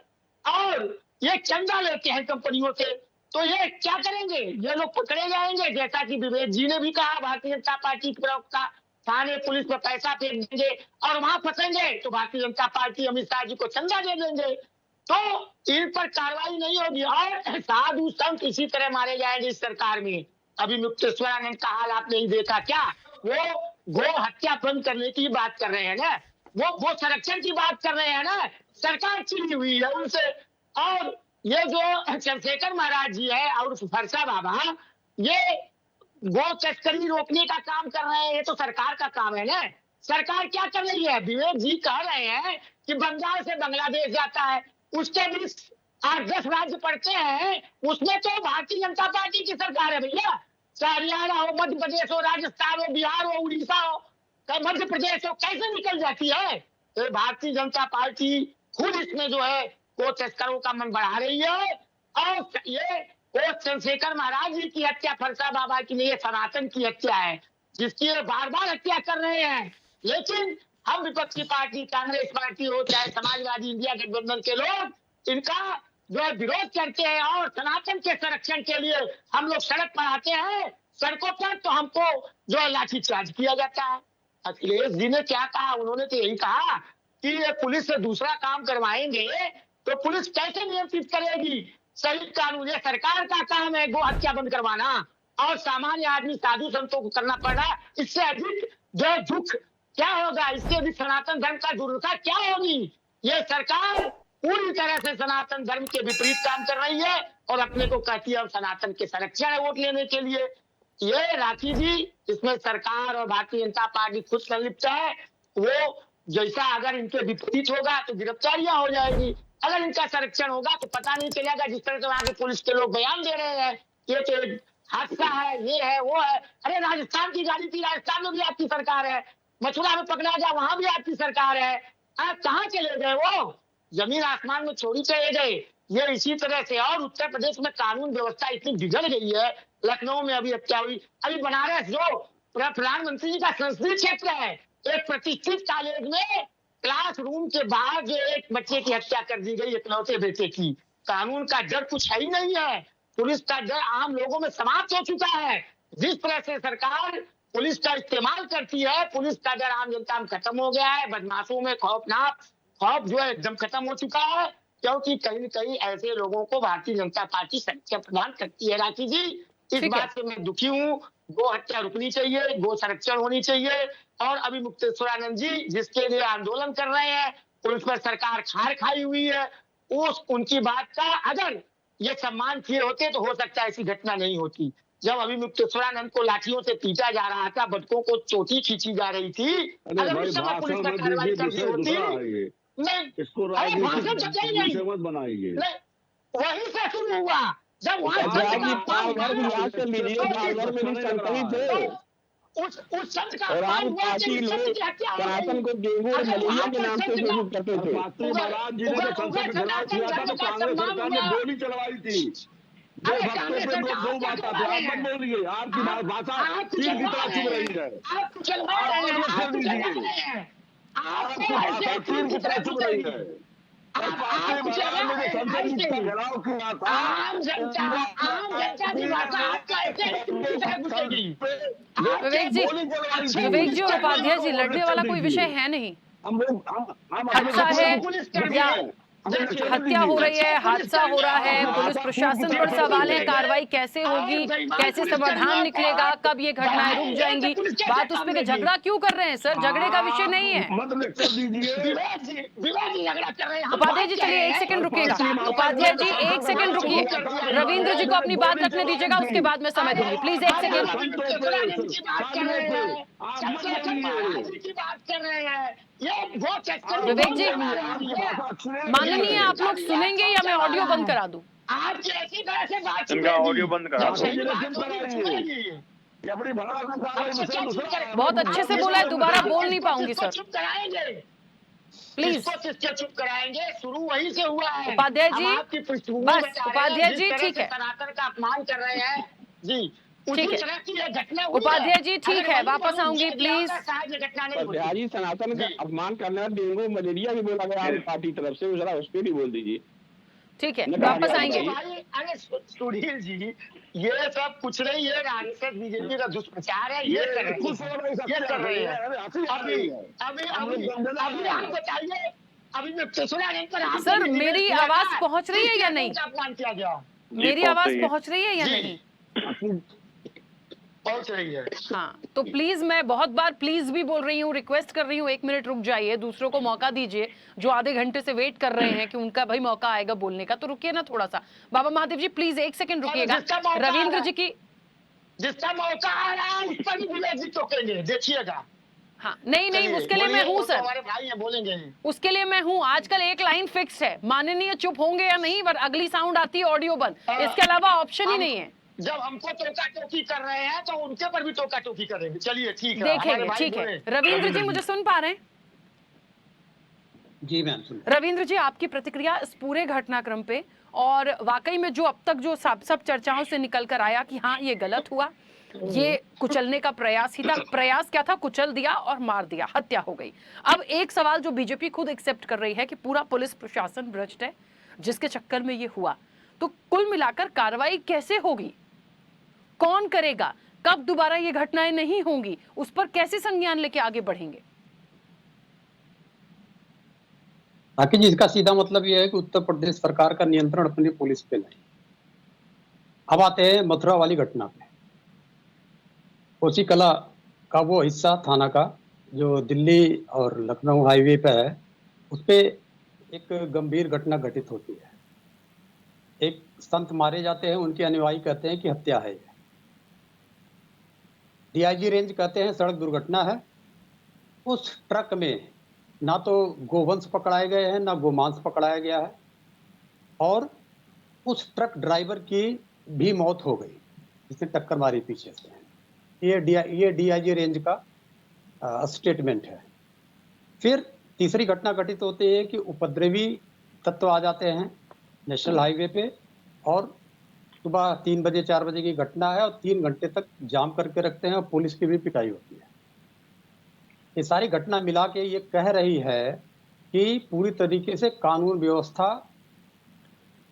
और ये चंदा लेते हैं कंपनियों से, तो ये क्या करेंगे? ये लोग पकड़े जाएंगे, जैसा कि विवेक जी ने भी कहा, भारतीय जनता पार्टी के प्रवक्ता, थाने पुलिस पर पैसा फेंक देंगे और वहां फंसेंगे तो भारतीय जनता पार्टी अमित शाह जी को चंदा दे देंगे, तो इन पर कार्रवाई नहीं होगी और साधु संत इसी तरह मारे जाएंगे इस सरकार में। अभी मुक्तेश्वरानंद का हाल आप नहीं देखा क्या? वो गो हत्या बंद करने की बात कर रहे हैं ना, वो संरक्षण की बात कर रहे हैं ना, सरकार चिड़ी हुई है उनसे। और ये जो चंद्रशेखर महाराज जी है और फरसा बाबा, ये गो तस्करी रोकने का काम कर रहे हैं, ये तो सरकार का काम है ना। सरकार क्या कर रही है? विवेक जी कह रहे हैं कि बंगाल से बांग्लादेश जाता है, उसके भी 8-10 राज्य पड़ते हैं, उसमें तो भारतीय जनता पार्टी की सरकार है भैया। चाहे हरियाणा हो, मध्य प्रदेश हो, राजस्थान हो, बिहार हो, उड़ीसा हो, मध्य प्रदेश हो, कैसे निकल जाती है? तो भारतीय जनता पार्टी खुद इसमें जो है को तस्करों का मन बढ़ा रही है। और ये को चंद्रशेखर महाराज जी की हत्या फरसा बाबा की नहीं, सनातन की हत्या है, जिसकी ये बार-बार हत्या कर रहे हैं। लेकिन हम विपक्षी पार्टी, कांग्रेस पार्टी हो चाहे समाजवादी इंडिया गठबंधन के लोग, इनका जो है विरोध करते हैं और सनातन के संरक्षण के लिए हम लोग सड़क पर आते हैं, सड़कों पर तो हमको जो है लाठीचार्ज किया जाता है। अखिलेश जी ने क्या कहा? उन्होंने तो यही कहा कि ये पुलिस से दूसरा काम करवाएंगे तो पुलिस कैसे नियंत्रित करेगी? सही कानून, ये सरकार का काम है गो हत्या बंद करवाना, और सामान्य आदमी साधु संतों को करना पड़ रहा है। इससे अधिक जो दुख क्या होगा? इससे अधिक सनातन धर्म का दुर्दशा क्या होगी? ये सरकार पूरी तरह से सनातन धर्म के विपरीत काम कर रही है और अपने को कहती है सनातन के संरक्षण है वोट लेने के लिए। ये राखी जी, इसमें सरकार और भारतीय जनता पार्टी खुद संलिप्त है। वो जैसा अगर इनके विपरीत होगा तो गिरफ्तारियां हो जाएगी, अगर इनका संरक्षण होगा तो पता नहीं चलेगा। जिस तरह से वहां के पुलिस के लोग बयान दे रहे हैं ये तो एक हादसा है, ये है वो है। अरे राजस्थान की गाड़ी थी, राजस्थान में भी आपकी सरकार है, मथुरा में पकड़ा गया वहां भी आपकी सरकार है। आप कहाँ चले गए? वो जमीन आसमान में छोड़ी चले गए। ये इसी तरह से और उत्तर प्रदेश में कानून व्यवस्था इतनी बिगड़ गई है। लखनऊ में अभी हत्या हुई, अभी बनारस जो प्रधानमंत्री जी का संसदीय क्षेत्र है, एक प्रतिष्ठित कॉलेज में क्लासरूम के बाहर जो एक बच्चे की हत्या कर दी गई, इकलौते बेटे की। कानून का डर कुछ है ही नहीं है, पुलिस का डर आम लोगों में समाप्त हो चुका है। जिस तरह से सरकार पुलिस का इस्तेमाल करती है, पुलिस का डर आम जनता में खत्म हो गया है। बदमाशों में खौफ जो है एकदम खत्म हो चुका है, क्योंकि कहीं न कहीं ऐसे लोगों को भारतीय जनता पार्टी संरक्षण प्रदान करती है। राखी जी, इस बात से मैं दुखी हूँ। गो हत्या रुकनी चाहिए, गो संरक्षण होनी चाहिए। और अभी मुक्तेश्वरानंद जी जिसके लिए आंदोलन कर रहे हैं, पुलिस पर सरकार खार खाई हुई है, उनकी बात का अगर ये सम्मान किए होते तो हो सकता है ऐसी घटना नहीं होती। जब अभी मुक्तेश्वरानंद को लाठियों से पीटा जा रहा था, बटकों को चोटी खींची जा रही थी, अगर उस समय पुलिस का कार्रवाई करती होती नहीं, भाषण मत बनाइए, वही से शुरू हुआ। जब वहां उस संत का अपमान हुआ, सनातन को गेहूं और मलेरिया के नाम से घोषित करते थे। महाराज जी ने जो संसद में चुनाव किया था तो कांग्रेस सरकार ने गोली चलवाई थी। दो वक्तों पे दो बात आते, आप मत बोलिए, आपकी भाषा तीर की तरह चुभ रही है। आपकी भाषा तीर की तरह चुभ रही है। विवेक जी और उपाध्याय जी, लड़ने वाला कोई विषय है नहीं। हादसा है या हत्या हो रही है, हादसा हो रहा है, पुलिस प्रशासन पर सवाल है, कार्रवाई कैसे होगी, कैसे समाधान निकलेगा, कब ये घटनाएं रुक जाएंगी। बात उस पर झगड़ा क्यों कर रहे हैं सर? झगड़े का विषय नहीं है। उपाध्याय जी चलिए 1 सेकंड रुकिएगा। उपाध्याय जी 1 सेकंड रुकिए, रविंद्र जी को अपनी बात रखने दीजिएगा, उसके बाद मैं समय दूंगी। Please 1 second. विवेक जी, माननीय आप लोग सुनेंगे या मैं ऑडियो बंद करा दूं? आप ऐसी तरह से बात इनका ऑडियो बंद करा। बहुत अच्छे से बोला है, दोबारा बोल नहीं पाऊंगी सर। चुप कराएंगे प्लीज चुप कराएंगे, शुरू वहीं से हुआ है। उपाध्याय जी, आपकी पृष्ठभूमि बस उपाध्याय जी ठीक है, सनातन का अपमान कर रहे हैं जी। ठीक है उपाध्याय जी, ठीक है, वापस आऊंगी प्लीज। बिहारी सनातन का अपमान करना, डेंगू मलेरिया भी बोला गया आपकी पार्टी तरफ से, जरा उस पर भी बोल दीजिए। ठीक है, वापस आएंगे। अरे सुनील जी, ये सब कुछ नहीं है, आरएसएस बीजेपी का दुष्प्रचार है, ये कर रहे हैं। अभी आप बताइए, अभी मैं सर मेरी आवाज पहुंच रही है या नहीं? अपमान किया गया, मेरी आवाज पहुंच रही है या नहीं? पहुंच रही है। हाँ, तो प्लीज मैं बहुत बार प्लीज भी बोल रही हूँ, रिक्वेस्ट कर रही हूँ, 1 मिनट रुक जाइए, दूसरों को मौका दीजिए जो आधे घंटे से वेट कर रहे हैं कि उनका भाई मौका आएगा बोलने का, तो रुकिए ना थोड़ा सा। बाबा महादेव जी प्लीज 1 सेकंड रुकिएगा। रविंद्र जी की जिसका मौका आ रहा है उस पर भी विवेक जी टोकेंगे, देखिएगा। हाँ, नहीं उसके लिए मैं हूँ सर, हमारे भाई हैं, बोलेंगे उसके लिए मैं हूँ। आजकल एक लाइन फिक्स है, माननीय चुप होंगे या नहीं, पर अगली साउंड आती है ऑडियो बंद, इसके अलावा ऑप्शन ही नहीं है। जब हमको टोका टोकी कर रहे हैं तो उनके पर भी टोका टोकी करेंगे। चलिए ठीक है, देखेंगे, ठीक है। रविंद्र जी मुझे सुन पा रहे हैं? जी मैम। रविंद्र जी, आपकी प्रतिक्रिया इस पूरे घटनाक्रम पे, और वाकई में जो अब तक जो सब चर्चाओं से निकल कर आया कि हाँ ये गलत हुआ, ये कुचलने का प्रयास ही था। प्रयास क्या था? कुचल दिया और मार दिया, हत्या हो गई। अब एक सवाल जो बीजेपी खुद एक्सेप्ट कर रही है कि पूरा पुलिस प्रशासन भ्रष्ट है जिसके चक्कर में ये हुआ, तो कुल मिलाकर कार्रवाई कैसे होगी, कौन करेगा, कब दोबारा ये घटनाएं नहीं होंगी, उस पर कैसे संज्ञान लेके आगे बढ़ेंगे? बाकी जी, इसका सीधा मतलब यह है कि उत्तर प्रदेश सरकार का नियंत्रण अपनी पुलिस पे नहीं। अब आते हैं मथुरा वाली घटना पे। कोसी कला का वो हिस्सा थाना का जो दिल्ली और लखनऊ हाईवे पे है, उस पे एक गंभीर घटना घटित होती है। एक संत मारे जाते हैं, उनके अनुयायी कहते हैं कि हत्या है। डीआईजी रेंज कहते हैं सड़क दुर्घटना है। उस ट्रक में ना तो गोवंश पकड़ाए गए हैं, ना गोमांस पकड़ाया गया है, और उस ट्रक ड्राइवर की भी मौत हो गई जिसने टक्कर मारी पीछे से। ये डीआईजी रेंज का स्टेटमेंट है। फिर तीसरी घटना घटित होती है कि उपद्रवी तत्व आ जाते हैं नेशनल हाईवे पे, और सुबह 3 बजे 4 बजे की घटना है, और 3 घंटे तक जाम करके रखते हैं और पुलिस की भी पिटाई होती है। ये सारी घटना मिला के ये कह रही है कि पूरी तरीके से कानून व्यवस्था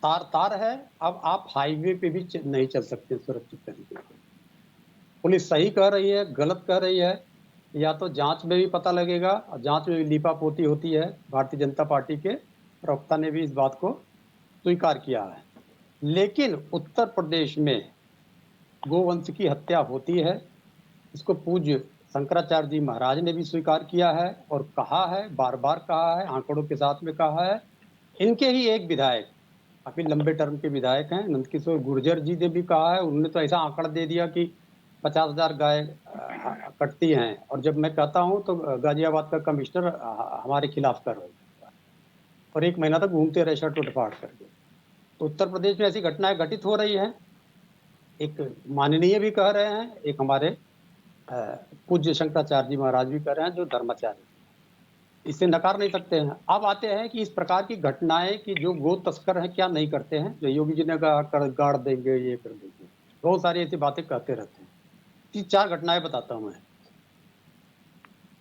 तार है। अब आप हाईवे पे भी नहीं चल सकते सुरक्षित तरीके से। पुलिस सही कह रही है, गलत कह रही है, या तो जांच में भी पता लगेगा, और जांच में भी लीपापोती होती है। भारतीय जनता पार्टी के प्रवक्ता ने भी इस बात को स्वीकार किया है। लेकिन उत्तर प्रदेश में गोवंश की हत्या होती है, इसको पूज्य शंकराचार्य जी महाराज ने भी स्वीकार किया है और कहा है, बार बार कहा है, आंकड़ों के साथ में कहा है। इनके ही एक विधायक, काफी लंबे टर्म के विधायक हैं, नंदकिशोर गुर्जर जी ने भी कहा है। उन्होंने तो ऐसा आंकड़ा दे दिया कि 50,000 गाय कटती हैं, और जब मैं कहता हूं तो गाजियाबाद का कमिश्नर हमारे खिलाफ कर रहे हैं, और 1 महीना तक घूमते रहे शर्ट उठफाट करके। तो उत्तर प्रदेश में ऐसी घटनाएं घटित हो रही हैं। एक माननीय भी कह रहे हैं, एक हमारे पूज्य शंकराचार्य जी महाराज भी कह रहे हैं, जो धर्माचार्य, इसे नकार नहीं सकते हैं। अब आते हैं कि इस प्रकार की घटनाएं कि जो गो तस्कर हैं क्या नहीं करते हैं। जो योगी जी ने कहा गाड़ देंगे, ये कर देंगे, बहुत सारी ऐसी बातें कहते रहते हैं। 3-4 घटनाएं बताता हूं मैं।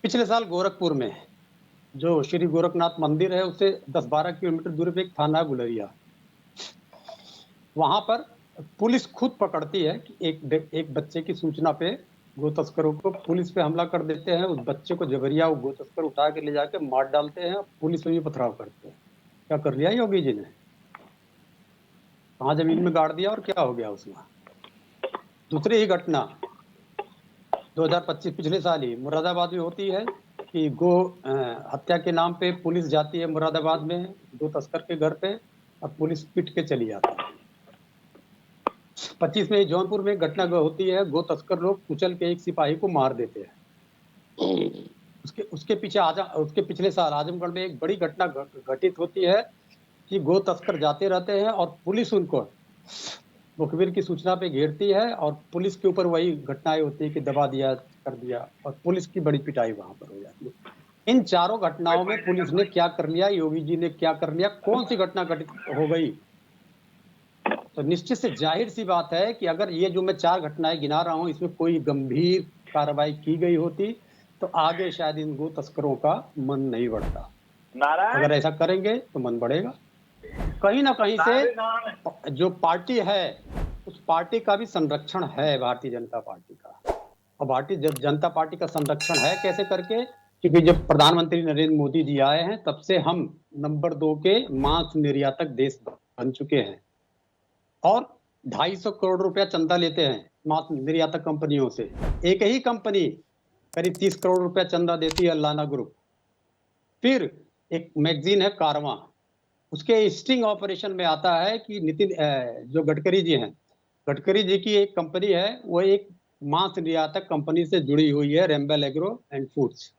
पिछले साल गोरखपुर में जो श्री गोरखनाथ मंदिर है, उससे 10-12 किलोमीटर दूर पे एक थाना है गुलरिया। वहां पर पुलिस खुद पकड़ती है कि एक बच्चे की सूचना पे गो तस्करों को पुलिस पे हमला कर देते हैं। उस बच्चे को जबरिया वो गो तस्कर उठा के ले जाके मार डालते हैं, पुलिस में भी पथराव करते हैं। क्या कर लिया योगी जी ने? कहाँ जमीन में गाड़ दिया और क्या हो गया उसमें। दूसरी ही घटना 2025 पिछले साल ही मुरादाबाद में होती है कि गो हत्या के नाम पे पुलिस जाती है मुरादाबाद में गो तस्कर के घर पे, और पुलिस पिट के चली जाती है। 25 में जौनपुर में घटना होती है, गो तस्कर लोग कुचल के एक सिपाही को मार देते हैं। उसके पिछले साल आजमगढ़ में एक बड़ी घटना घटित होती है कि गो तस्कर जाते रहते हैं और पुलिस उनको मुखबिर की सूचना पे घेरती है, और पुलिस के ऊपर वही घटनाएं होती है कि दबा दिया, कर दिया, और पुलिस की बड़ी पिटाई वहां पर हो जाती है। इन चारों घटनाओं में पुलिस ने क्या कर लिया, योगी जी ने क्या कर लिया, कौन सी घटना घटित हो गई? तो निश्चित से जाहिर सी बात है कि अगर ये जो मैं 4 घटनाएं गिना रहा हूं, इसमें कोई गंभीर कार्रवाई की गई होती तो आगे शायद इन गो तस्करों का मन नहीं बढ़ता। अगर ऐसा करेंगे तो मन बढ़ेगा। कहीं ना कहीं से जो पार्टी है, उस पार्टी का भी संरक्षण है भारतीय जनता पार्टी का। और भारतीय जनता पार्टी का संरक्षण है कैसे करके? क्योंकि जब प्रधानमंत्री नरेंद्र मोदी जी आए हैं, तब से हम नंबर 2 के मांस निर्यातक देश बन चुके हैं, और 250 करोड़ रुपया चंदा लेते हैं मांस निर्यातक कंपनियों से। एक ही कंपनी करीब 30 करोड़ रुपया चंदा देती है, लाना ग्रुप। फिर एक मैगजीन है कारवां, उसके स्टिंग ऑपरेशन में आता है कि जो गडकरी जी हैं, गडकरी जी की एक कंपनी है, वो एक मांस निर्यातक कंपनी से जुड़ी हुई है, रेम्बेल एग्रो एंड फूड्स।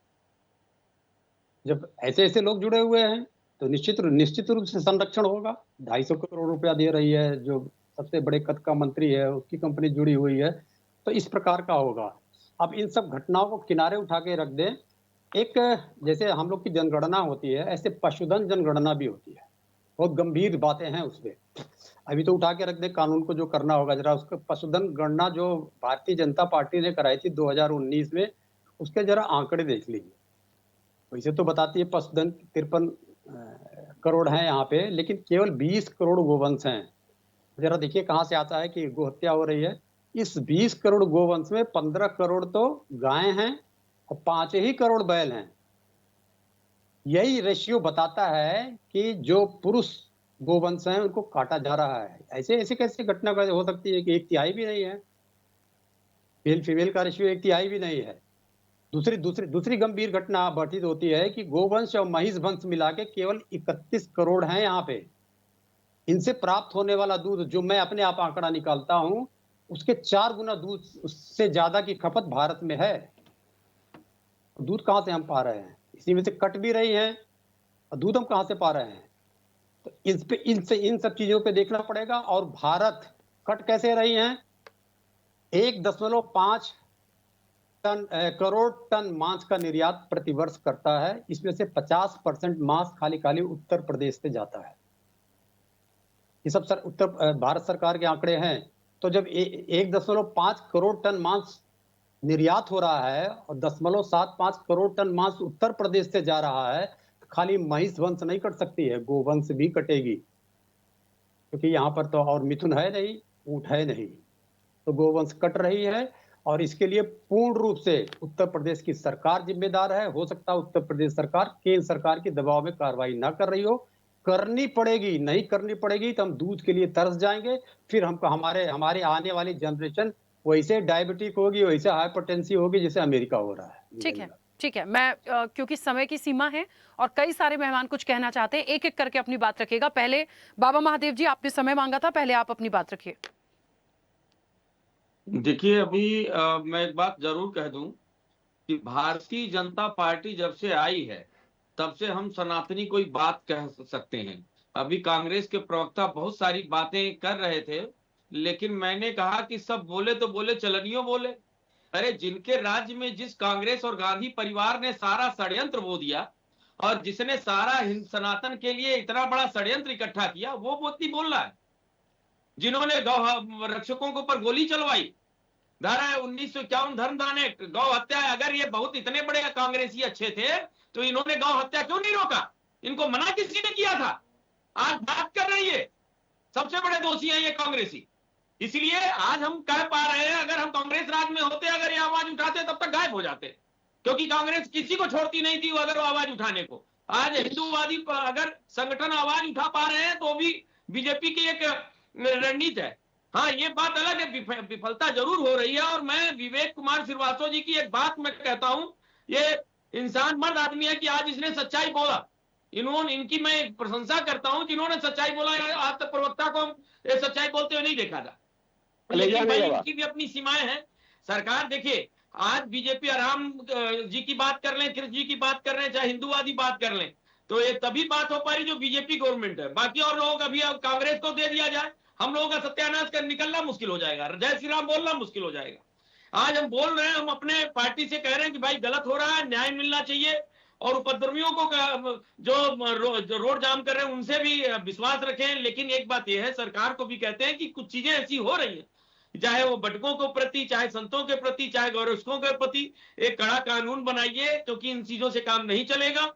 जब ऐसे लोग जुड़े हुए हैं तो निश्चित रूप से संरक्षण होगा। 250 करोड़ रुपया दे रही है, जो सबसे बड़े कद का मंत्री है, उसकी कंपनी जुड़ी हुई है, तो इस प्रकार का होगा। अब इन सब घटनाओं को किनारे उठा के रख दें। एक जैसे हम लोग की जनगणना होती है, ऐसे पशुधन जनगणना भी होती है। बहुत गंभीर बातें हैं उसमें। अभी तो उठा के रख दें कानून को, जो करना होगा जरा उसका। पशुधन गणना जो भारतीय जनता पार्टी ने कराई थी 2019 में, उसके जरा आंकड़े देख लीजिए। वैसे तो बताती है पशुधन 53 करोड़ हैं यहाँ पे, लेकिन केवल 20 करोड़ गोवंश हैं। जरा देखिए कहाँ से आता है कि गोहत्या हो रही है। इस 20 करोड़ गोवंश में 15 करोड़ तो गाय हैं और 5 ही करोड़ बैल हैं। यही रेशियो बताता है कि जो पुरुष गोवंश हैं उनको काटा जा रहा है। ऐसे कैसे घटना हो सकती है कि 1/3 भी नहीं है, मेल फीमेल का रेशियो 1/3 भी नहीं है। दूसरी गंभीर घटना घटित होती है कि गोवंश और महिष वंश मिला के केवल 31 करोड़ हैं यहाँ पे। इनसे प्राप्त होने वाला दूध, जो मैं अपने आप आंकड़ा निकालता हूं, उसके 4 गुना दूध उससे ज्यादा की खपत भारत में है। दूध कहां से हम पा रहे हैं? इसी में से कट भी रही हैं, और दूध हम कहां से पा रहे हैं? तो इन सब चीजों पे देखना पड़ेगा। और भारत कट कैसे रही हैं? 1.5 करोड़ टन मांस का निर्यात प्रतिवर्ष करता है। इसमें से 50% मांस खाली उत्तर प्रदेश से जाता है। ये सब भारत सरकार के आंकड़े हैं। तो जब 1.5 करोड़ टन मांस निर्यात हो रहा है और 0.75 करोड़ टन मांस उत्तर प्रदेश से जा रहा है, तो खाली महिष वंश नहीं कट सकती है, गोवंश भी कटेगी, क्योंकि यहाँ पर तो और मिथुन है नहीं, ऊंट है नहीं, तो गोवंश कट रही है। और इसके लिए पूर्ण रूप से उत्तर प्रदेश की सरकार जिम्मेदार है। हो सकता है उत्तर प्रदेश सरकार केंद्र सरकार के दबाव में कार्रवाई ना कर रही हो, करनी पड़ेगी। नहीं करनी पड़ेगी तो हम दूध के लिए तरस जाएंगे। फिर हमको हमारे आने वाली जनरेशन वैसे डायबिटिक होगी, वैसे हाइपरटेंसिव होगी जैसे अमेरिका हो रहा है। ठीक है। मैं क्योंकि समय की सीमा है और कई सारे मेहमान कुछ कहना चाहते हैं, एक एक करके अपनी बात रखिएगा। पहले बाबा महादेव जी, आपने समय मांगा था, पहले आप अपनी बात रखिए। देखिए, अभी मैं एक बात जरूर कह दूं कि भारतीय जनता पार्टी जब से आई है तब से हम सनातनी कोई बात कह सकते हैं। अभी कांग्रेस के प्रवक्ता बहुत सारी बातें कर रहे थे, लेकिन मैंने कहा कि सब बोले तो बोले, चलनियों बोले। अरे जिनके राज्य में जिस कांग्रेस और गांधी परिवार ने सारा षड्यंत्र बो दिया और जिसने सारा सनातन के लिए इतना बड़ा षड्यंत्र इकट्ठा किया, वो बोती बोल रहा है। जिन्होंने गौ रक्षकों के ऊपर गोली चलवाई, धारा 1951 धर्म दाने, गौ हत्या, अगर ये बहुत इतने बड़े कांग्रेसी अच्छे थे तो इन्होंने गौ हत्या क्यों नहीं रोका? इनको मना किसी ने किया था? आज बात कर रही है, सबसे बड़े दोषी हैं ये कांग्रेसी। इसलिए आज हम कह पा रहे हैं, अगर हम कांग्रेस राज में होते, अगर ये आवाज उठाते तब तक गायब हो जाते, क्योंकि कांग्रेस किसी को छोड़ती नहीं थी अगर वो आवाज उठाने को। आज हिंदूवादी अगर संगठन आवाज उठा पा रहे हैं तो भी बीजेपी की एक रणनीति है। हाँ, ये बात अलग है, विफलता जरूर हो रही है। और मैं विवेक कुमार श्रीवास्तव जी की एक बात मैं कहता हूं, ये इंसान मर्द आदमी है कि आज इसने सच्चाई बोला। इनकी मैं प्रशंसा करता हूं जिन्होंने सच्चाई बोला। आज तक प्रवक्ता को ये सच्चाई बोलते हुए नहीं देखा था, लेकिन भाई इनकी भी अपनी सीमाएं हैं। सरकार देखिए, आज बीजेपी राम जी की बात कर लें, कृष्ण जी की बात कर लें, चाहे हिंदूवादी बात कर लें, तो ये तभी बात हो पा रही जो बीजेपी गवर्नमेंट है। बाकी और लोग अभी कांग्रेस को दे दिया जाए, हम लोगों का सत्यानाश कर निकलना मुश्किल हो जाएगा, जय श्री राम बोलना मुश्किल हो जाएगा। आज हम बोल रहे हैं, हम अपने पार्टी से कह रहे हैं कि भाई गलत हो रहा है, न्याय मिलना चाहिए, और उपद्रवियों को जो रोड जाम कर रहे हैं उनसे भी विश्वास रखें। लेकिन एक बात यह है, सरकार को भी कहते हैं कि कुछ चीजें ऐसी हो रही हैं, चाहे वो बटकों के प्रति, चाहे संतों के प्रति, चाहे गौरक्षकों के प्रति एक कड़ा कानून बनाइए, क्योंकि इन चीजों से काम नहीं चलेगा।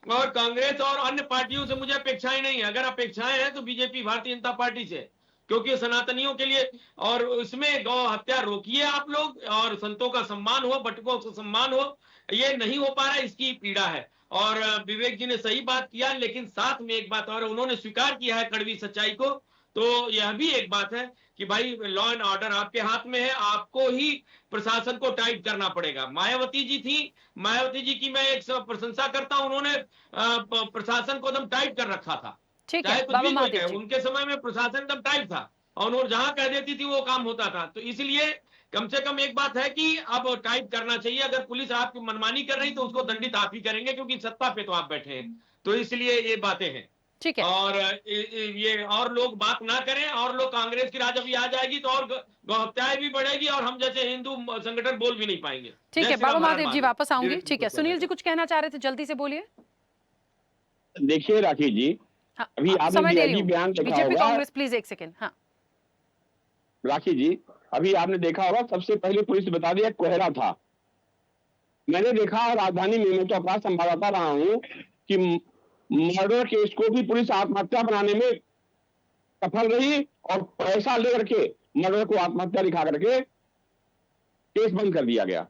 और कांग्रेस और अन्य पार्टियों से मुझे अपेक्षाएं नहीं है। अगर अपेक्षाएं हैं तो बीजेपी भारतीय जनता पार्टी से, क्योंकि सनातनियों के लिए, और इसमें गौ हत्या रोकिए आप लोग, और संतों का सम्मान हो, बटकों का सम्मान हो, ये नहीं हो पा रहा है, इसकी पीड़ा है। और विवेक जी ने सही बात किया, लेकिन साथ में एक बात और, उन्होंने स्वीकार किया है कड़वी सच्चाई को। तो यह भी एक बात है कि भाई लॉ एंड ऑर्डर आपके हाथ में है, आपको ही प्रशासन को टाइट करना पड़ेगा। मायावती जी थी, मायावती जी की मैं एक प्रशंसा करता हूं, उन्होंने प्रशासन को एकदम टाइट कर रखा था, चाहे कुछ भी कोई कहे, उनके समय में प्रशासन एकदम टाइट था और उन्होंने जहां कह देती थी वो काम होता था। तो इसलिए कम से कम एक बात है कि अब टाइट करना चाहिए। अगर पुलिस आपकी मनमानी कर रही तो उसको दंडित आप ही करेंगे, क्योंकि सत्ता पे तो आप बैठे हैं। तो इसलिए ये बातें हैं, ठीक है। और ये और लोग बात ना करें, और लोग कांग्रेस की राज अभी आ जाएगी तो और गौहत्याएं भी बढ़ेगी और हम जैसे हिंदू संगठन बोल भी नहीं पाएंगे। ठीक है, बाबा महादेव जी वापस आऊंगी। ठीक है, सुनील जी कुछ कहना चाह रहे थे, जल्दी से बोलिए। देखिए राखी जी, अभी आपने बयान देखा बीजेपी होगा, कांग्रेस प्लीज एक सेकेंड। हाँ राखी जी, अभी आपने देखा होगा, सबसे पहले पुलिस ने बता दिया कोहरा था। मैंने देखा राजधानी में, तो अपराध संवाददाता रहा हूं, कि मर्डर केस को भी पुलिस आत्महत्या बनाने में सफल रही और पैसा लेकर के मर्डर को आत्महत्या दिखा करके केस बंद कर दिया गया।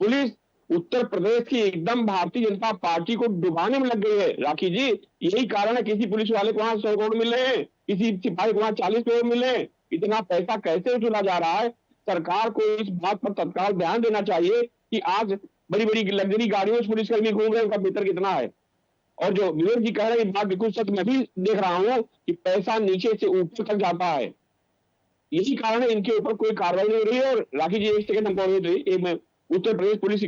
पुलिस उत्तर प्रदेश की एकदम भारतीय जनता पार्टी को डुबाने में लग गई है राखी जी। यही कारण है, किसी पुलिस वाले को वहां 100 करोड़ मिल रहे हैं, किसी सिपाही को वहां 40 करोड़ मिल रहे हैं। इतना पैसा कैसे वसूला जा रहा है? सरकार को इस बात पर तत्काल ध्यान देना चाहिए कि आज बड़ी बड़ी लग्जरी गाड़ियों से पुलिसकर्मी घूम रहे हैं, उनका वेतन कितना है। और जो विवेक जी कह रहे हैं ये बात बिल्कुल सच, मैं भी देख रहा हूँ कि पैसा नीचे से ऊपर तक जाता है। यही कारण है इनके ऊपर कोई कार्रवाई नहीं हो रही है। और राखी जी एक सेकंड हमको एक मैं उत्तर प्रदेश पुलिस की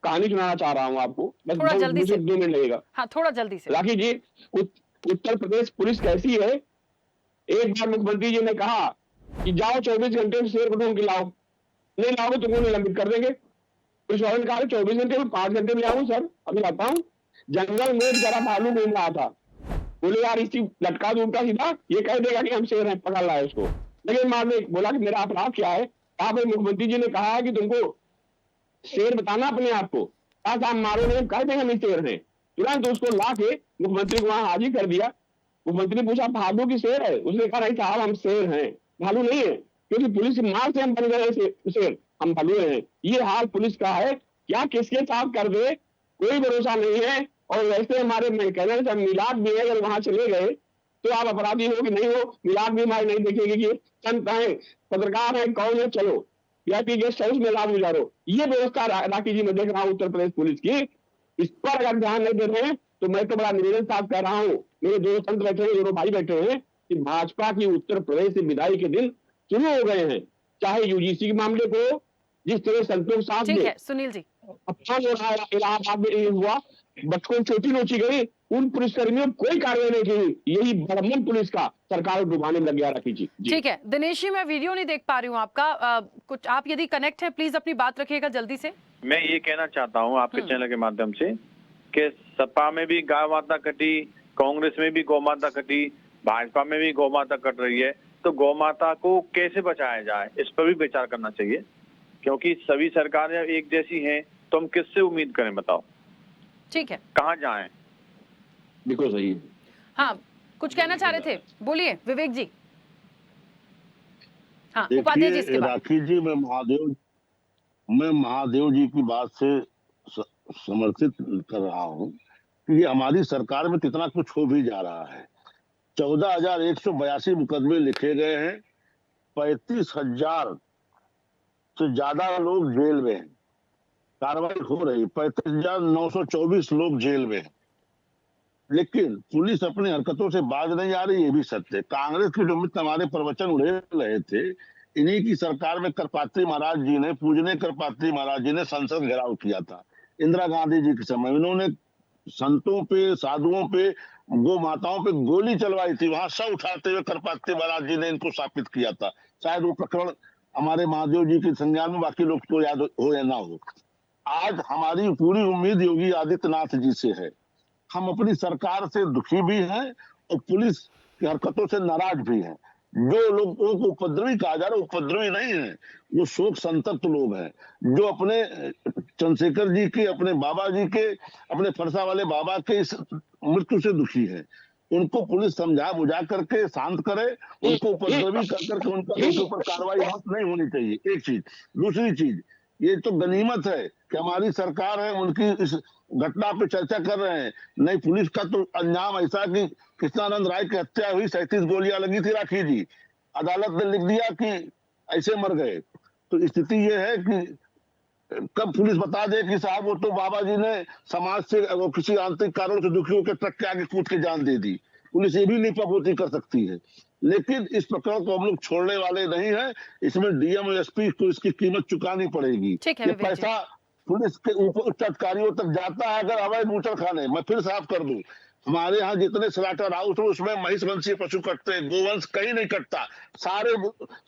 कहानी सुनाना चाह रहा हूँ आपको, बस थोड़ा जल्दी से। 2 मिनट लगेगा। हाँ, थोड़ा जल्दी से। राखी जी, उत्तर प्रदेश पुलिस कैसी है, एक बार मुख्यमंत्री जी ने कहा कि जाओ 24 घंटे में शेर को ढूंढ के लाओ, नहीं लाओगे तो उन्हें निलंबित कर देंगे। पुलिस वाले ने कहा 24 घंटे में 5 घंटे में लाऊं सर, अभी लाता हूँ। जंगल में जरा भालू घूम रहा था, बोले यार इसी लटका दूं उल्टा सीधा, ये कह देगा कि हम शेर हैं, पकड़ लाए उसको। लेकिन मारने बोला कि मेरा अपराध क्या है, कहा भाई मुख्यमंत्री जी ने कहा है कि तुमको शेर बताना अपने आप को, कहा आप मारो नहीं, कह देंगे हम शेर हैं। तुरंत उसको ला के मुख्यमंत्री को वहां हाजिर कर दिया। मुख्यमंत्री पूछा भालू की शेर है, उसने कहा नहीं साहब हम शेर हैं, भालू नहीं है, क्योंकि पुलिस की मार से हम बन गए शेर, हम भालू हैं। ये हाल पुलिस का है, क्या किसके साथ कर दे कोई भरोसा नहीं है। और वैसे हमारे कहने से मिलाद भी है, अगर वहां चले गए तो आप अपराधी हो कि नहीं हो, मिलाद भी हमारे नहीं देखेगी कि संत है, पत्रकार है, कौन है, चलो वीआईपी गेस्ट हाउस में लाभ गुजारो। ये व्यवस्था राखी जी मैं देख रहा हूँ उत्तर प्रदेश पुलिस की। इस पर अगर ध्यान नहीं दे रहे हैं तो मैं तो बड़ा निवेदन साफ कर रहा हूँ, मेरे दो संत बैठे हैं, दोनों भाई बैठे हैं, कि भाजपा की उत्तर प्रदेश से विदाई के दिन शुरू हो गए हैं। चाहे यूजीसी के मामले को जिस तरह संतों के साथ ठीक है सुनील जी, अपमान हो रहा है, इलाहाबाद में ये हुआ, बच्चों को चोटी नोची गई, उन पुलिसकर्मियों को कोई कार्रवाई नहीं की। यही बड़मन पुलिस का सरकार डुबाने में लग गया राखी जी। ठीक है दिनेश जी, मैं वीडियो नहीं देख पा रही हूँ आपका, कुछ आप यदि कनेक्ट है प्लीज अपनी बात रखिएगा जल्दी से। मैं ये कहना चाहता हूँ आपके चैनल के माध्यम से कि सपा में भी गाय माता कटी, कांग्रेस में भी गौ माता कटी, भाजपा में भी गौ माता कट रही है, तो गौ माता को कैसे बचाया जाए इस पर भी विचार करना चाहिए, क्योंकि सभी सरकारें एक जैसी हैं तो हम किससे उम्मीद करें बताओ। ठीक है, कहाँ जाएं? बिल्कुल सही है। हाँ कुछ कहना चाह रहे थे, बोलिए विवेक जी। हाँ देखिए उपाध्याय जी इसके बाद। राखी जी, मैं महादेव जी की बात से समर्थित कर रहा हूँ कि हमारी सरकार में कितना कुछ हो भी जा रहा है। 14,182 मुकदमे लिखे गए हैं, 35,000 से ज्यादा लोग जेल में हैं, कार्रवाई हो रही, 35,924 लोग जेल में हैं। लेकिन पुलिस अपनी हरकतों से बाज नहीं आ रही, ये भी सत्य है। कांग्रेस के जो मित्र हमारे प्रवचन उड़ेल रहे थे, इन्हीं की सरकार में करपात्री महाराज जी ने, पूजने करपात्री महाराज जी ने संसद घेराव किया था इंदिरा गांधी जी के समय। इन्होंने संतों पे, साधुओं पे, गौ माताओं पे गोली चलवाई थी, वहां सब उठाते हुए करपात्री महाराज जी ने इनको स्थापित किया था। शायद वो प्रकरण हमारे महादेव जी के संज्ञान में बाकी लोग को याद हो या ना हो। आज हमारी पूरी उम्मीद योगी आदित्यनाथ जी से है। हम अपनी सरकार से दुखी भी हैं और पुलिस की हरकतों से नाराज भी हैं। जो लोगों को उपद्रवी कहा जा रहा है, उपद्रवी नहीं है, वो शोक संतप्त लोग हैं, जो अपने चंद्रशेखर जी के, अपने बाबा जी के, अपने फरसा वाले बाबा के इस मृत्यु से दुखी है। उनको पुलिस समझा बुझा करके शांत करे, उनको उपद्रवी कर करके उनके ऊपर कार्रवाई नहीं होनी चाहिए। एक चीज, दूसरी चीज, ये तो गनीमत है कि हमारी सरकार है, उनकी इस घटना पे चर्चा कर रहे हैं। नहीं, पुलिस का तो अंजाम ऐसा कि कृष्णानंद राय की हत्या हुई, 37 गोलियां लगी थी राखी जी, अदालत ने लिख दिया कि ऐसे मर गए। तो स्थिति ये है कि कब पुलिस बता दे कि साहब वो तो बाबा जी ने समाज से किसी आंतरिक कारण से दुखी होकर ट्रक के आगे कूद के जान दे दी, पुलिस ये भी लीपापोती कर सकती है। लेकिन इस प्रकरण को हम लोग छोड़ने वाले नहीं है, इसमें डीएम और एसपी को इसकी कीमत चुकानी पड़ेगी। ये पैसा पुलिस के ऊपर उच्च अधिकारियों तक जाता है। अगर अवैध बूचड़ खाने, मैं फिर साफ कर दूं, हमारे यहाँ जितने स्लॉटर हाउस हो उसमें महिष वंशीय पशु कटते हैं, गोवंश कहीं नहीं कटता। सारे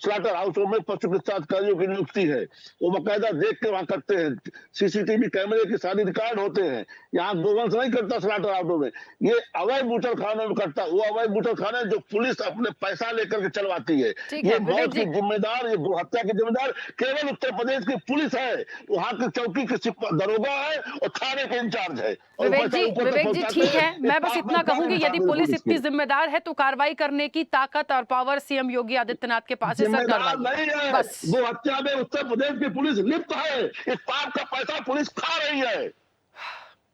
स्लॉटर हाउसों में पशु चिकित्सा अधिकारियों की नियुक्ति है, वो बाकायदा देख के वहां करते हैं, सीसीटीवी कैमरे के सारे रिकॉर्ड होते हैं। यहाँ गोवंश नहीं करता स्लॉटर हाउसों में, ये अवैध बूचड़ खानों में करता। वो अवैध बूचड़ खाने जो पुलिस अपने पैसा लेकर के चलवाती है। ये मौत की जिम्मेदार, ये गो हत्या की जिम्मेदार केवल उत्तर प्रदेश की पुलिस है। वहां की चौकी के दरोगा है और थाने के इंचार्ज है। विवेक जी ठीक है, मैं बस इतना कहूंगी, यदि पुलिस इतनी जिम्मेदार है तो कार्रवाई करने की ताकत और पावर सीएम योगी आदित्यनाथ के पास है। सर कार्रवाई बस वो हत्या में उत्तर प्रदेश की पुलिस लिप्त है, इस पाप का पैसा पुलिस खा रही है।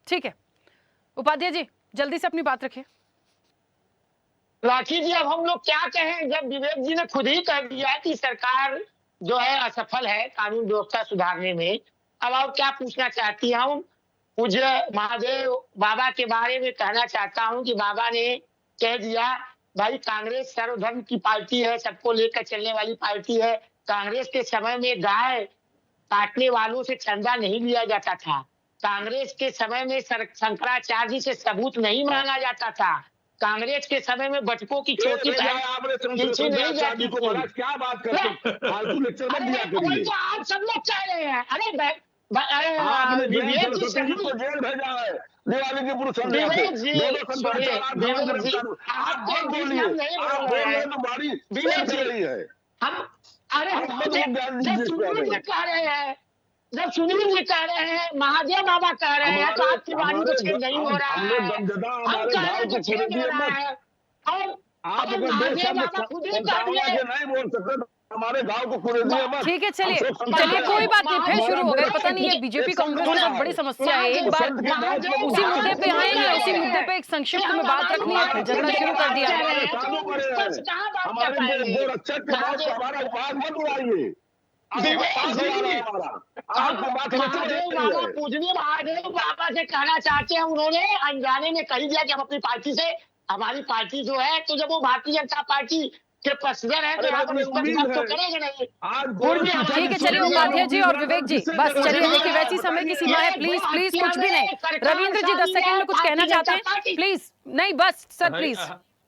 ठीक है उपाध्याय जी जल्दी से अपनी बात रखिए। राखी जी अब हम लोग क्या कहें, जब विवेक जी ने खुद ही कह दिया कि सरकार जो है असफल है कानून व्यवस्था सुधारने में, अब और क्या पूछना चाहती हूँ, पूज्य महादेव बाबा के बारे में कहना चाहता हूँ कि बाबा ने कह दिया भाई कांग्रेस सर्वधर्म की पार्टी है, सबको लेकर चलने वाली पार्टी है। कांग्रेस के समय में गाय काटने वालों से चंदा नहीं लिया जाता था। कांग्रेस के समय में शंकराचार्य से सबूत नहीं मांगा जाता था। कांग्रेस के समय में बटकों की छोटी खींची नहीं जाती थी। क्या बात करते फालतू लेक्चर मत दिया करिए। तो आप सब लोग कह रहे हैं। आपने विवेक जी जेल भेजा है दिवाली की पूर्व संध्या से। जब सुनील जी कह रहे हैं, महादेव बाबा कह रहे हैं तो आपकी वाणी को छेद नहीं हो रहा है, हम कह रहे हैं कि छेद हो रहा है। और आप महादेव बाबा खुद ही कह दिए नहीं बोल सकते हमारे गांव को पूरे दिए। ठीक है, चलिए कोई बात नहीं, फिर शुरू हो गए। पता नहीं है बीजेपी कांग्रेस में बहुत बड़ी समस्या है। एक बार उसी मुद्दे पे आएंगे, उसी मुद्दे पे एक संक्षिप्त में बात रखनी है, फिर झगड़ा शुरू कर दिया। पूजनीय महादेव बाबा से कहना चाहते हैं, उन्होंने अनजाने में कही दिया कि हम अपनी पार्टी से, हमारी पार्टी जो है, तो जब वो भारतीय जनता पार्टी के पसंदर है तो हम तो करेंगे नहीं। ठीक है, चलिए उपाध्याय जी और विवेक जी, बस चलिए, देखिए वैसी समय की सीमा है, प्लीज प्लीज कुछ भी नहीं। रविंद्र जी 10 सेकंड में कुछ कहना चाहते हैं, प्लीज। नहीं बस सर प्लीज।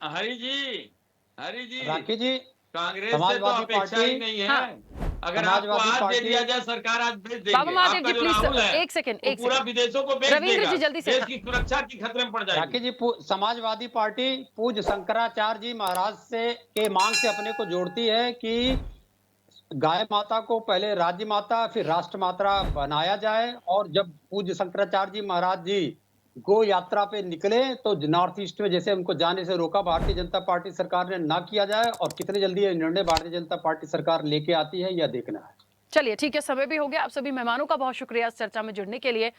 हरि जी राखी जी, कांग्रेस से तो अपेक्षा ही नहीं है। अगर आपको आज दे दिया जाए, सरकार आज भेज देगी। बाबा महादेव जी प्लीज एक सेकंड, पूरा विदेशों को बेच रविंद्र जी जल्दी से। देश की सुरक्षा की खतरे में पड़ जाएगी। राखी जी, समाजवादी पार्टी पूज्य शंकराचार्य जी महाराज से के मांग से अपने को जोड़ती है कि गाय माता को पहले राज्य माता फिर राष्ट्र माता बनाया जाए, और जब पूज्य शंकराचार्य जी महाराज जी गो यात्रा पे निकले तो नॉर्थ ईस्ट में जैसे उनको जाने से रोका भारतीय जनता पार्टी सरकार ने, ना किया जाए, और कितनी जल्दी ये निर्णय भारतीय जनता पार्टी सरकार लेके आती है यह देखना है। चलिए ठीक है, समय भी हो गया। आप सभी मेहमानों का बहुत शुक्रिया इस चर्चा में जुड़ने के लिए।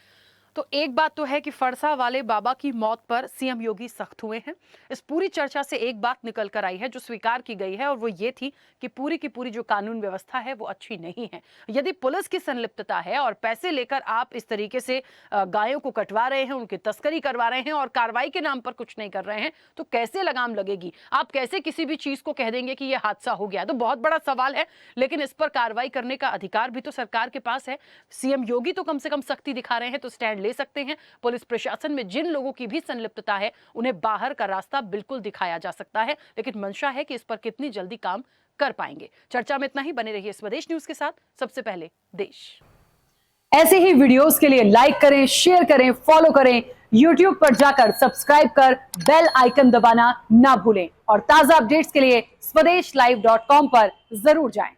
तो एक बात तो है कि फरसा वाले बाबा की मौत पर सीएम योगी सख्त हुए हैं। इस पूरी चर्चा से एक बात निकल कर आई है जो स्वीकार की गई है, और वो ये थी कि पूरी की पूरी जो कानून व्यवस्था है वो अच्छी नहीं है। यदि पुलिस की संलिप्तता है और पैसे लेकर आप इस तरीके से गायों को कटवा रहे हैं, उनकी तस्करी करवा रहे हैं और कार्रवाई के नाम पर कुछ नहीं कर रहे हैं, तो कैसे लगाम लगेगी? आप कैसे किसी भी चीज को कह देंगे कि यह हादसा हो गया? तो बहुत बड़ा सवाल है, लेकिन इस पर कार्रवाई करने का अधिकार भी तो सरकार के पास है। सीएम योगी तो कम से कम सख्ती दिखा रहे हैं, तो स्टैंड ले सकते हैं। पुलिस प्रशासन में जिन लोगों की भी संलिप्तता है उन्हें बाहर का रास्ता बिल्कुल दिखाया जा सकता है, लेकिन मंशा है कि इस पर कितनी जल्दी काम कर पाएंगे। चर्चा में इतना ही। बने रहिए स्वदेश न्यूज के साथ। सबसे पहले देश। ऐसे ही वीडियोस के लिए लाइक करें, शेयर करें, फॉलो करें। YouTube पर जाकर सब्सक्राइब कर बेल आइकन दबाना ना भूलें, और ताजा अपडेट्स के लिए स्वदेशलाइव.com पर जरूर जाएं।